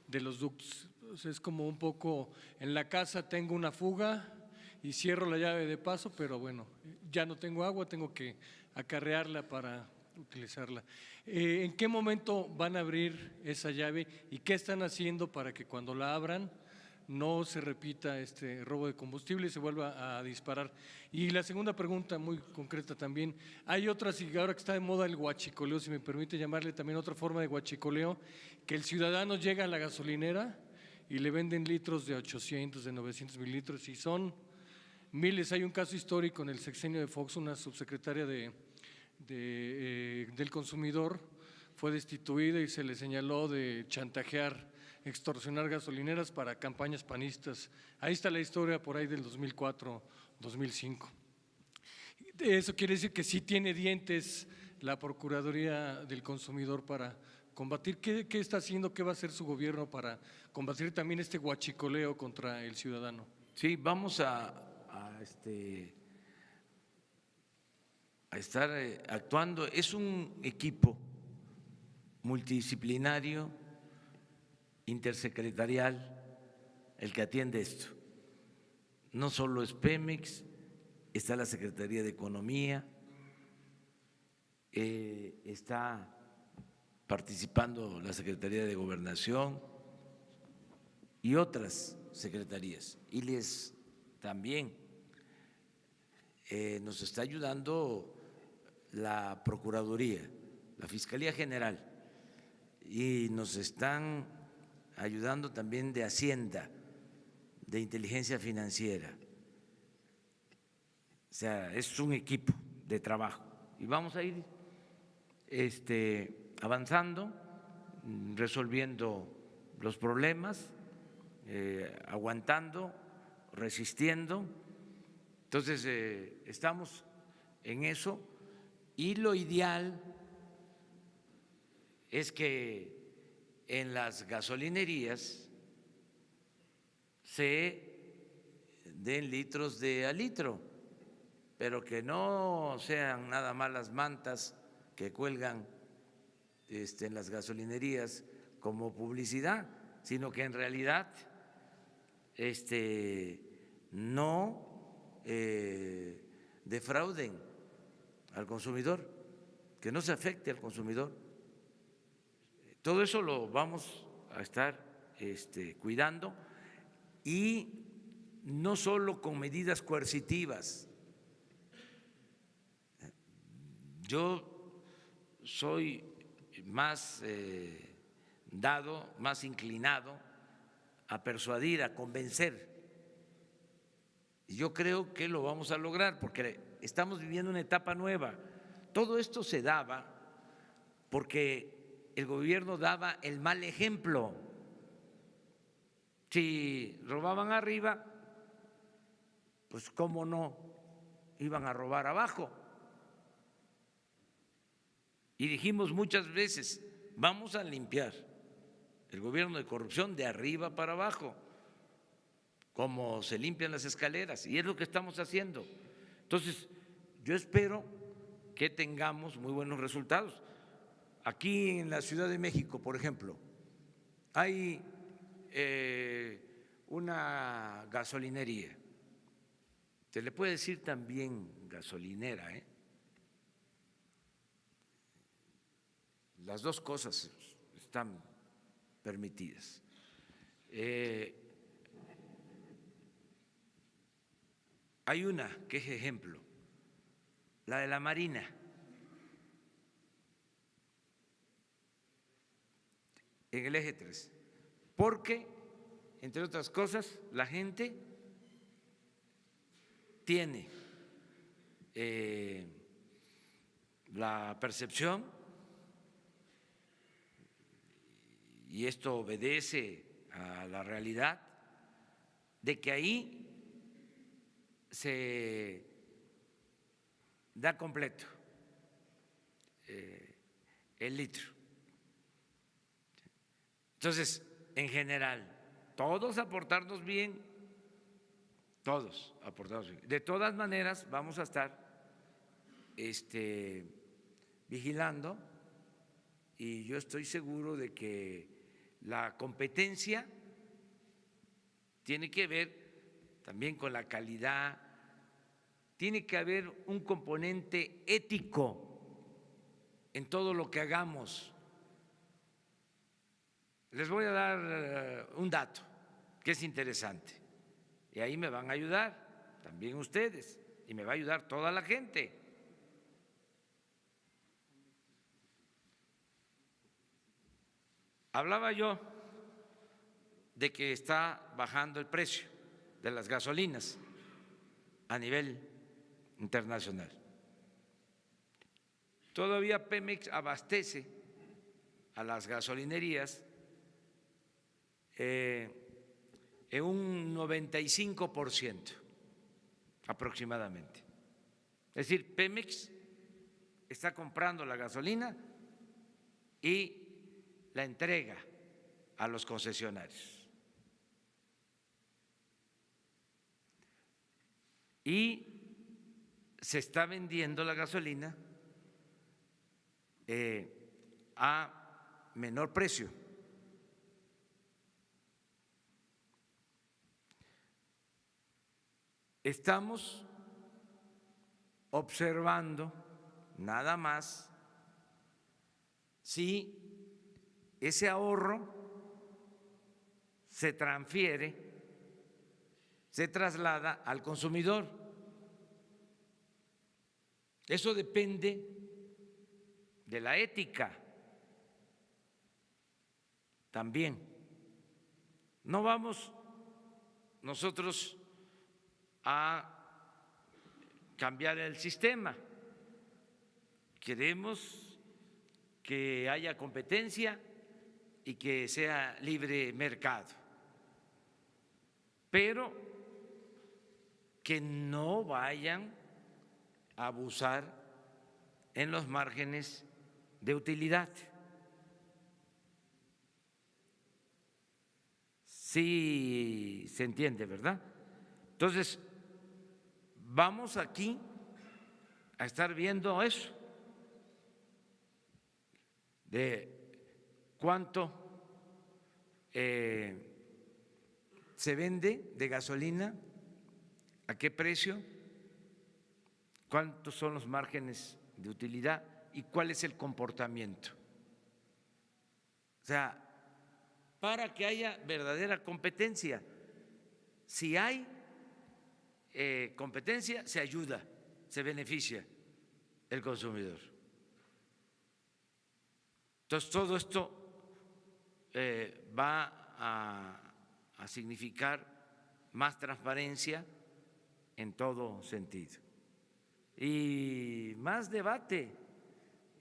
de los ductos. Entonces, es como un poco, en la casa tengo una fuga y cierro la llave de paso, pero bueno, ya no tengo agua, tengo que acarrearla para utilizarla. ¿En qué momento van a abrir esa llave y qué están haciendo para que cuando la abran no se repita este robo de combustible y se vuelva a disparar? Y la segunda pregunta, muy concreta también, hay otras, y ahora que está de moda el huachicoleo, si me permite llamarle también otra forma de huachicoleo, que el ciudadano llega a la gasolinera y le venden litros de 800, de 900 mililitros, y son miles. Hay un caso histórico en el sexenio de Fox, una subsecretaria del consumidor fue destituida y se le señaló de chantajear, extorsionar gasolineras para campañas panistas. Ahí está la historia por ahí del 2004, 2005. Eso quiere decir que sí tiene dientes la Procuraduría del Consumidor para combatir. ¿Qué está haciendo, qué va a hacer su gobierno para combatir también este huachicoleo contra el ciudadano? Sí, vamos a estar actuando. Es un equipo multidisciplinario, intersecretarial, el que atiende esto. No solo es Pemex, está la Secretaría de Economía, está participando la Secretaría de Gobernación y otras secretarías. Y también nos está ayudando la Procuraduría, la Fiscalía General, y nos están ayudando también de Hacienda, de Inteligencia Financiera. O sea, es un equipo de trabajo y vamos a ir avanzando, resolviendo los problemas. aguantando, resistiendo. Entonces, estamos en eso y lo ideal es que en las gasolinerías se den litros de a litro, pero que no sean nada más las mantas que cuelgan en las gasolinerías como publicidad, sino que en realidad no defrauden al consumidor, que no se afecte al consumidor. Todo eso lo vamos a estar cuidando, y no solo con medidas coercitivas. Yo soy más dado, más inclinado a persuadir, a convencer. Y yo creo que lo vamos a lograr porque estamos viviendo una etapa nueva. Todo esto se daba porque el gobierno daba el mal ejemplo. Si robaban arriba, pues cómo no iban a robar abajo. Y dijimos muchas veces, vamos a limpiar el gobierno de corrupción de arriba para abajo, como se limpian las escaleras, y es lo que estamos haciendo. Entonces, yo espero que tengamos muy buenos resultados. Aquí en la Ciudad de México, por ejemplo, hay una gasolinería, se le puede decir también gasolinera, las dos cosas están permitidas. Hay una que es ejemplo, la de la Marina. En el eje 3, porque, entre otras cosas, la gente tiene la percepción, y esto obedece a la realidad, de que ahí se da completo el litro. Entonces, en general, todos aportarnos bien, todos aportarnos bien. De todas maneras, vamos a estar vigilando, y yo estoy seguro de que la competencia tiene que ver también con la calidad, tiene que haber un componente ético en todo lo que hagamos. Les voy a dar un dato que es interesante, y ahí me van a ayudar también ustedes, y me va a ayudar toda la gente. Hablaba yo de que está bajando el precio de las gasolinas a nivel internacional. Todavía Pemex abastece a las gasolinerías en un 95% aproximadamente. Es decir, Pemex está comprando la gasolina y la entrega a los concesionarios. Y se está vendiendo la gasolina a menor precio. Estamos observando nada más si ese ahorro se transfiere, se traslada al consumidor. Eso depende de la ética también. No vamos nosotros a cambiar el sistema. Queremos que haya competencia y que sea libre mercado. pero que no vayan a abusar en los márgenes de utilidad. Sí se entiende, ¿verdad? Entonces, vamos aquí a estar viendo eso, de cuánto se vende de gasolina, a qué precio, cuántos son los márgenes de utilidad y cuál es el comportamiento. O sea, para que haya verdadera competencia. Si hay competencia, se ayuda, se beneficia el consumidor. Entonces, todo esto va a significar más transparencia en todo sentido y más debate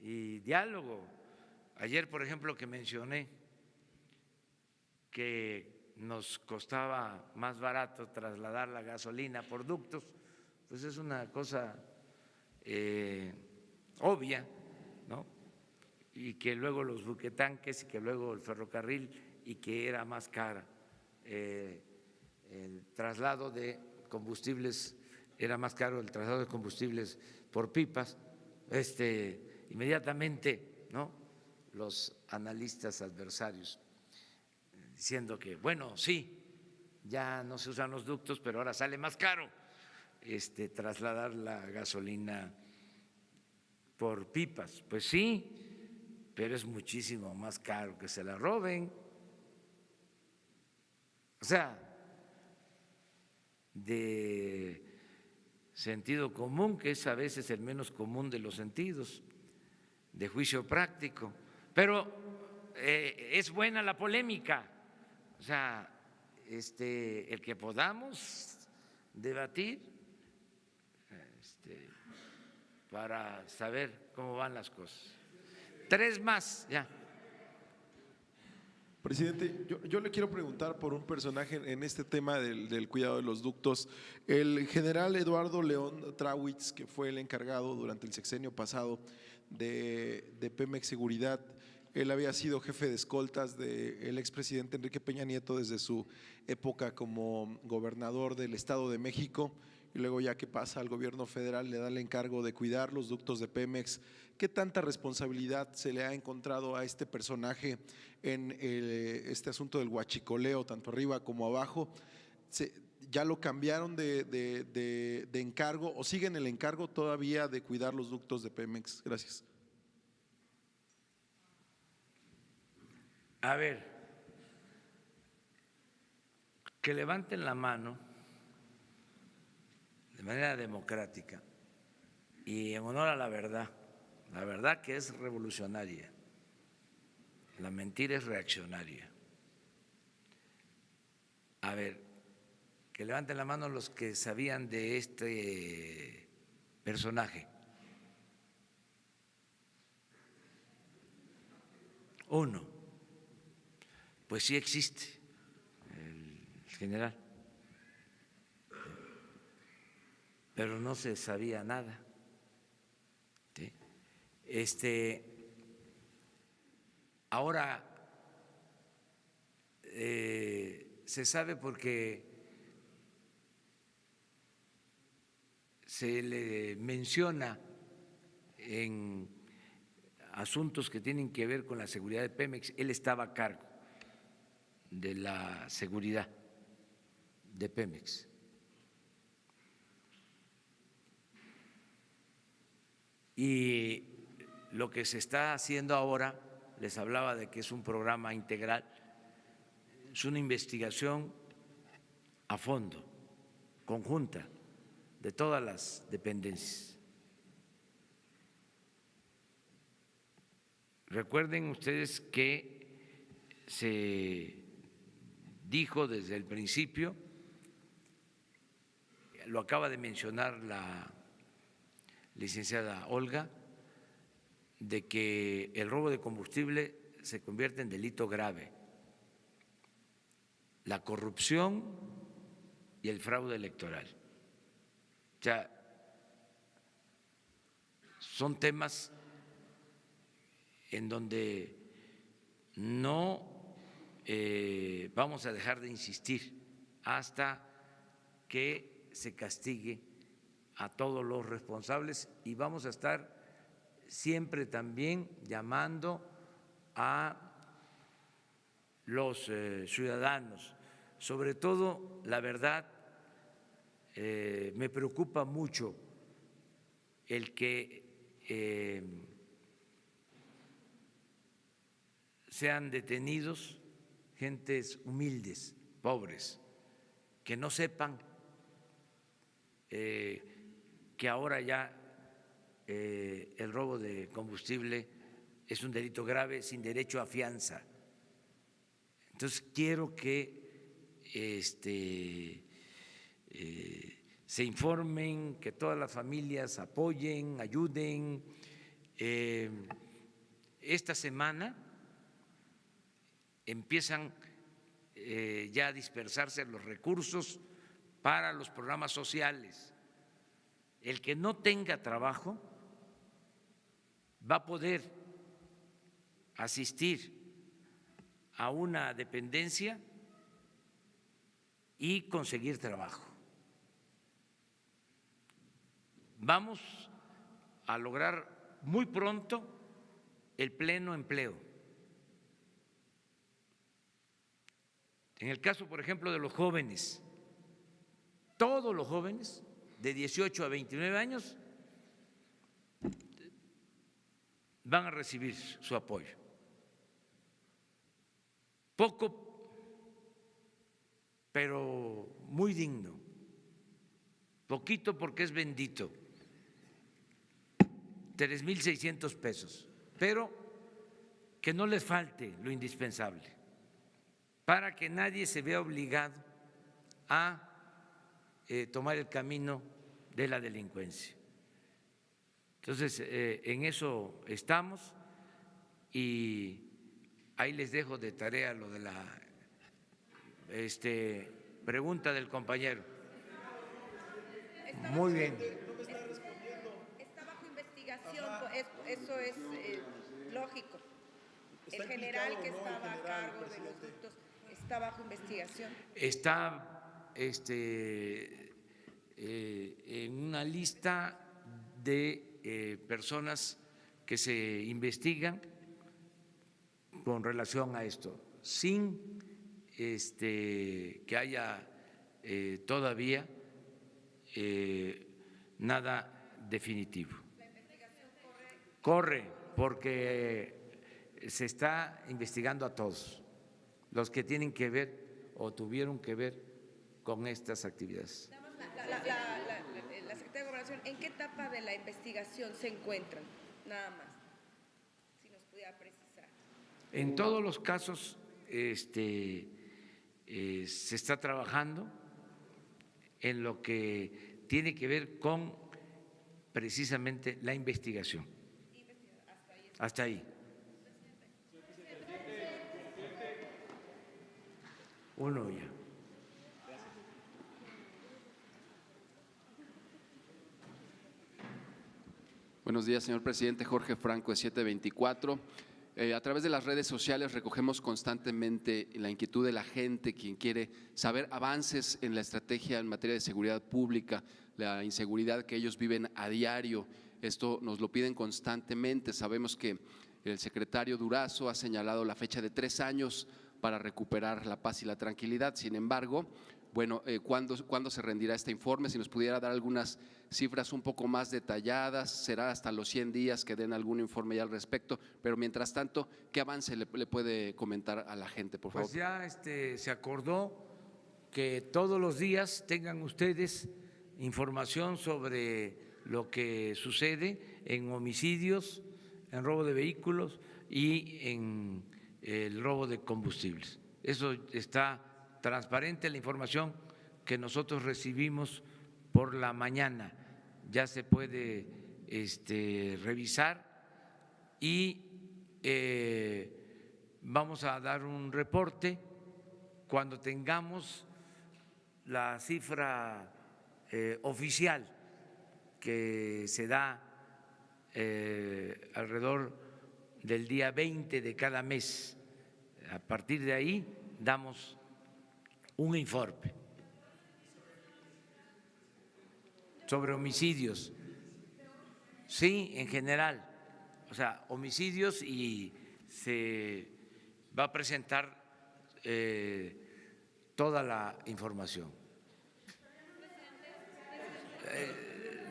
y diálogo. Ayer, por ejemplo, que mencioné que nos costaba más barato trasladar la gasolina por ductos, pues es una cosa obvia, ¿no? Y que luego los buquetanques y que luego el ferrocarril y que era más cara el traslado de combustibles, era más caro el traslado de combustibles por pipas, inmediatamente, ¿no?, los analistas adversarios diciendo que, bueno, sí, ya no se usan los ductos, pero ahora sale más caro trasladar la gasolina por pipas. Pues sí, pero es muchísimo más caro que se la roben. O sea, de sentido común, que es a veces el menos común de los sentidos, de juicio práctico. Pero es buena la polémica. O sea, el que podamos debatir para saber cómo van las cosas. 3 más, ya. Presidente, yo le quiero preguntar por un personaje en este tema del cuidado de los ductos. El general Eduardo León Trawitz, que fue el encargado durante el sexenio pasado de Pemex Seguridad, él había sido jefe de escoltas del expresidente Enrique Peña Nieto desde su época como gobernador del Estado de México, y luego ya que pasa al gobierno federal le da el encargo de cuidar los ductos de Pemex. ¿Qué tanta responsabilidad se le ha encontrado a este personaje en este asunto del huachicoleo, tanto arriba como abajo? ¿Ya lo cambiaron de encargo o siguen el encargo todavía de cuidar los ductos de Pemex? Gracias. A ver, que levanten la mano de manera democrática y en honor a la verdad que es revolucionaria, la mentira es reaccionaria. A ver, que levanten la mano los que sabían de este personaje. 1. Pues sí existe el general, pero no se sabía nada. ¿Sí? Ahora se sabe porque se le menciona en asuntos que tienen que ver con la seguridad de Pemex. Él estaba a cargo de la seguridad de Pemex. Y lo que se está haciendo ahora, les hablaba de que es un programa integral, es una investigación a fondo, conjunta, de todas las dependencias. Recuerden ustedes que se dijo desde el principio, lo acaba de mencionar la licenciada Olga, de que el robo de combustible se convierte en delito grave. La corrupción y el fraude electoral. O sea, son temas en donde no vamos a dejar de insistir hasta que se castigue a todos los responsables y vamos a estar siempre también llamando a los ciudadanos, sobre todo la verdad. Me preocupa mucho el que sean detenidos gentes humildes, pobres, que no sepan que ahora ya el robo de combustible es un delito grave sin derecho a fianza. Entonces quiero que se informen, que todas las familias apoyen, ayuden. Esta semana empiezan ya a dispersarse los recursos para los programas sociales. El que no tenga trabajo va a poder asistir a una dependencia y conseguir trabajo. Vamos a lograr muy pronto el pleno empleo. En el caso, por ejemplo, de los jóvenes, todos los jóvenes de 18 a 29 años van a recibir su apoyo. Poco, pero muy digno. Poquito porque es bendito. 3,600 pesos, pero que no les falte lo indispensable, para que nadie se vea obligado a tomar el camino de la delincuencia. Entonces, en eso estamos y ahí les dejo de tarea lo de la pregunta del compañero. Muy bien. Está bajo investigación, eso es lógico. El general que estaba a cargo de los ductos está bajo investigación. Está en una lista de personas que se investigan con relación a esto, sin que haya todavía nada definitivo. ¿La investigación corre porque se está investigando a todos los que tienen que ver o tuvieron que ver con estas actividades. La Secretaría de Gobernación, ¿en qué etapa de la investigación se encuentran? Nada más, si nos pudiera precisar. En todos los casos se está trabajando en lo que tiene que ver con precisamente la investigación. Hasta ahí. Uno ya. Buenos días, señor presidente. Jorge Franco, de 724. A través de las redes sociales recogemos constantemente la inquietud de la gente, quien quiere saber avances en la estrategia en materia de seguridad pública, la inseguridad que ellos viven a diario. Esto nos lo piden constantemente. Sabemos que el secretario Durazo ha señalado la fecha de 3 años para recuperar la paz y la tranquilidad. Sin embargo, bueno, ¿cuándo se rendirá este informe? Si nos pudiera dar algunas cifras un poco más detalladas, será hasta los 100 días que den algún informe ya al respecto, pero mientras tanto, ¿qué avance le puede comentar a la gente, por favor? Pues ya se acordó que todos los días tengan ustedes información sobre lo que sucede en homicidios, en robo de vehículos y en el robo de combustibles. Eso está transparente, la información que nosotros recibimos por la mañana ya se puede revisar y vamos a dar un reporte cuando tengamos la cifra oficial que se da alrededor del día 20 de cada mes. A partir de ahí damos un informe sobre homicidios. Sí, en general, o sea, homicidios, y se va a presentar toda la información.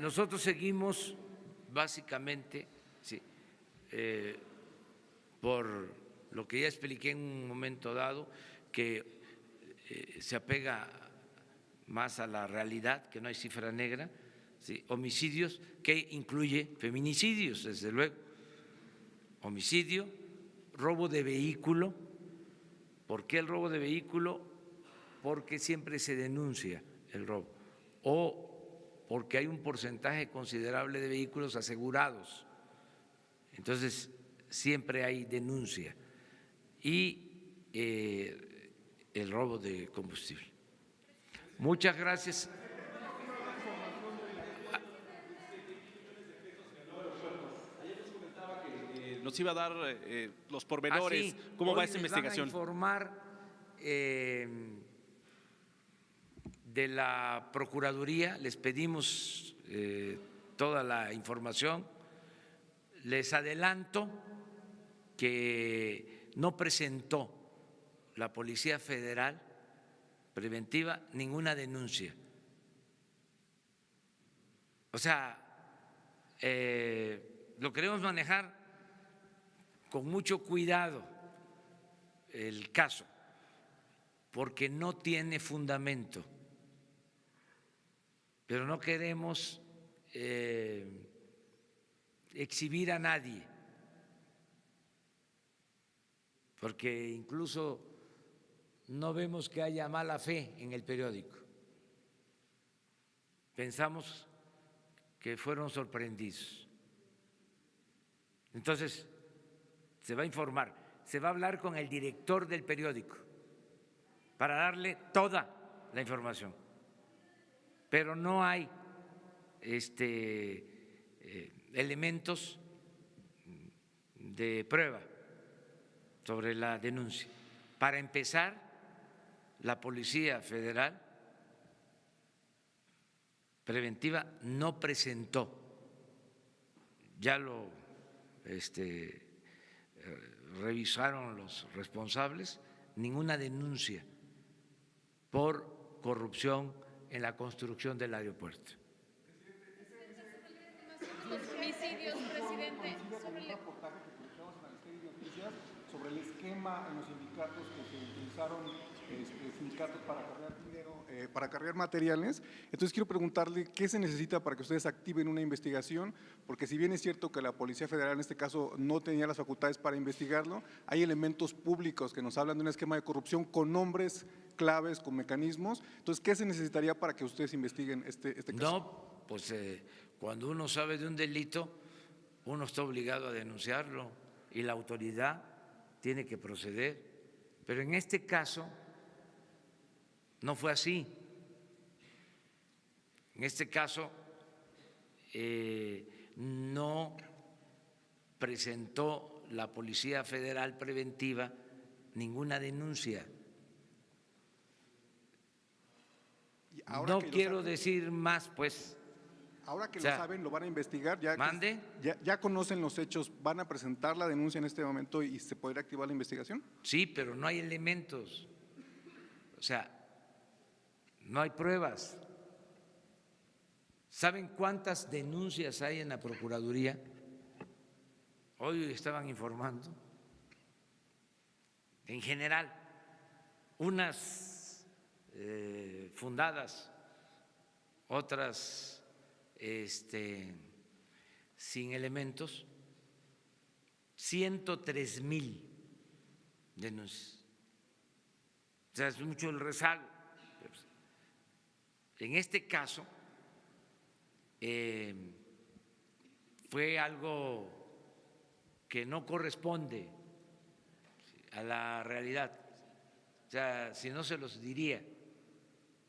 Nosotros seguimos básicamente, sí, por lo que ya expliqué en un momento dado, que se apega más a la realidad, que no hay cifra negra, ¿sí? Homicidios, que incluye feminicidios, desde luego, homicidio, robo de vehículo. ¿Por qué el robo de vehículo? Porque siempre se denuncia el robo, o porque hay un porcentaje considerable de vehículos asegurados, entonces siempre hay denuncia, y el robo de combustible. Muchas gracias. Nos iba a dar los pormenores, sí. cómo Hoy va esta les investigación. Van a informar de la Procuraduría, les pedimos toda la información. Les adelanto que no presentó la Policía Federal Preventiva ninguna denuncia. O sea, lo queremos manejar con mucho cuidado el caso, porque no tiene fundamento, pero no queremos exhibir a nadie, porque incluso no vemos que haya mala fe en el periódico. Pensamos que fueron sorprendidos. Entonces, se va a informar, se va a hablar con el director del periódico para darle toda la información, pero no hay elementos de prueba sobre la denuncia. Para empezar, la Policía Federal Preventiva no presentó, ya lo revisaron los responsables, ninguna denuncia por corrupción en la construcción del aeropuerto. Los homicidios, presidente. Sobre el esquema en los sindicatos que se utilizaron sindicatos para acarrear dinero, para acarrear materiales. Entonces quiero preguntarle qué se necesita para que ustedes activen una investigación, porque si bien es cierto que la Policía Federal en este caso no tenía las facultades para investigarlo, hay elementos públicos que nos hablan de un esquema de corrupción con nombres claves, con mecanismos. Entonces, ¿qué se necesitaría para que ustedes investiguen este caso? No, pues cuando uno sabe de un delito, uno está obligado a denunciarlo y la autoridad tiene que proceder. Pero en este caso no fue así. En este caso no presentó la Policía Federal Preventiva ninguna denuncia. No quiero decir más, pues. Ahora que lo saben, lo van a investigar, ¿Mande? ya conocen los hechos, ¿van a presentar la denuncia en este momento y se podrá activar la investigación? Sí, pero no hay elementos, o sea, no hay pruebas. ¿Saben cuántas denuncias hay en la Procuraduría? Hoy estaban informando. En general, unas fundadas, otras sin elementos, 103,000 denuncias. O sea, es mucho el rezago. En este caso fue algo que no corresponde a la realidad. O sea, si no se los diría,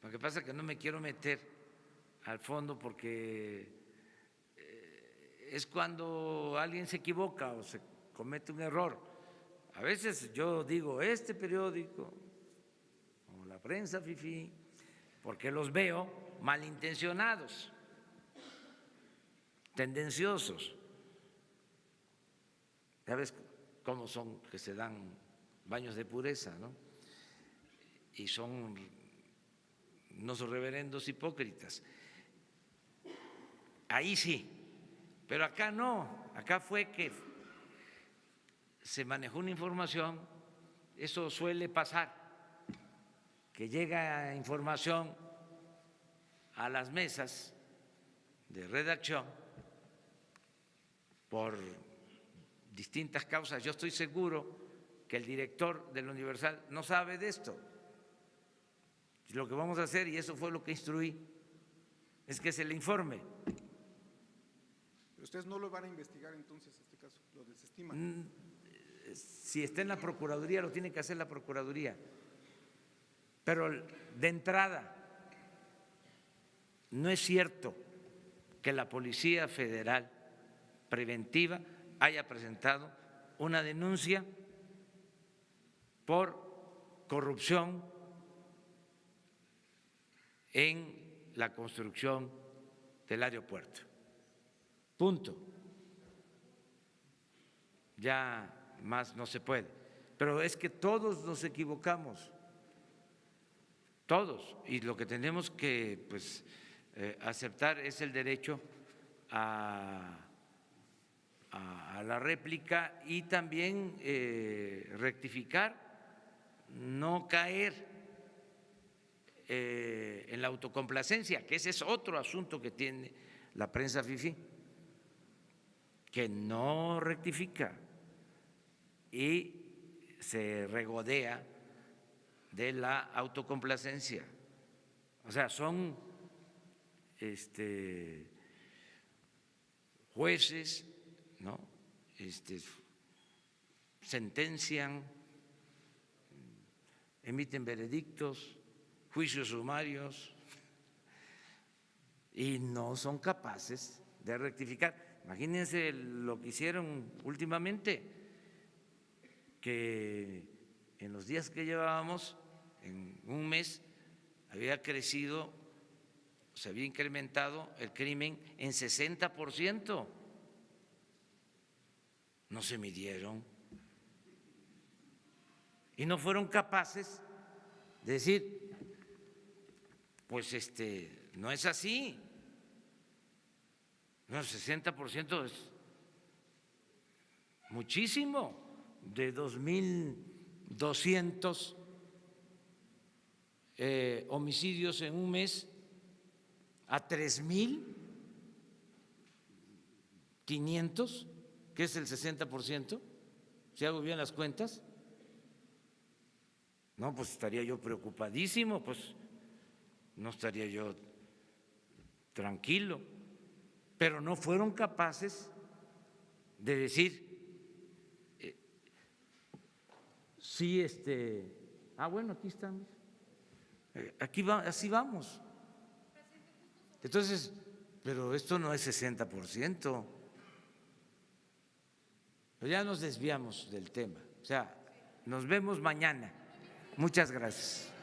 Lo que pasa es que no me quiero meter al fondo porque es cuando alguien se equivoca o se comete un error. A veces yo digo, este periódico o la prensa fifí, porque los veo malintencionados, tendenciosos. Ya ves cómo son, que se dan baños de pureza, ¿no? Y son unos reverendos hipócritas. Ahí sí, pero acá no, acá fue que se manejó una información, eso suele pasar, que llega información a las mesas de redacción por distintas causas. Yo estoy seguro que el director del Universal no sabe de esto. Lo que vamos a hacer, y eso fue lo que instruí, es que se le informe. Pero ustedes no lo van a investigar entonces, este caso, lo desestiman. Si está en la Procuraduría, lo tiene que hacer la Procuraduría. Pero de entrada, no es cierto que la Policía Federal Preventiva haya presentado una denuncia por corrupción en la construcción del aeropuerto. Punto. Ya más no se puede. Pero es que todos nos equivocamos, todos, y lo que tenemos que pues aceptar es el derecho a la réplica y también rectificar, no caer en la autocomplacencia, que ese es otro asunto que tiene la prensa fifí, que no rectifica y se regodea de la autocomplacencia. O sea, son jueces, ¿no? Sentencian, emiten veredictos, juicios sumarios y no son capaces de rectificar. Imagínense lo que hicieron últimamente, que en los días que llevábamos, en un mes, había crecido, se había incrementado el crimen en 60%. No se midieron y no fueron capaces de decir, pues no es así. No, 60% es muchísimo. De 2.200 homicidios en un mes a 3.500, que es el 60%, si hago bien las cuentas, no, pues estaría yo preocupadísimo, pues no estaría yo tranquilo, pero no fueron capaces de decir, sí, bueno, aquí estamos, aquí va, así vamos. Entonces, pero esto no es 60%. Pero ya nos desviamos del tema. O sea, nos vemos mañana. Muchas gracias.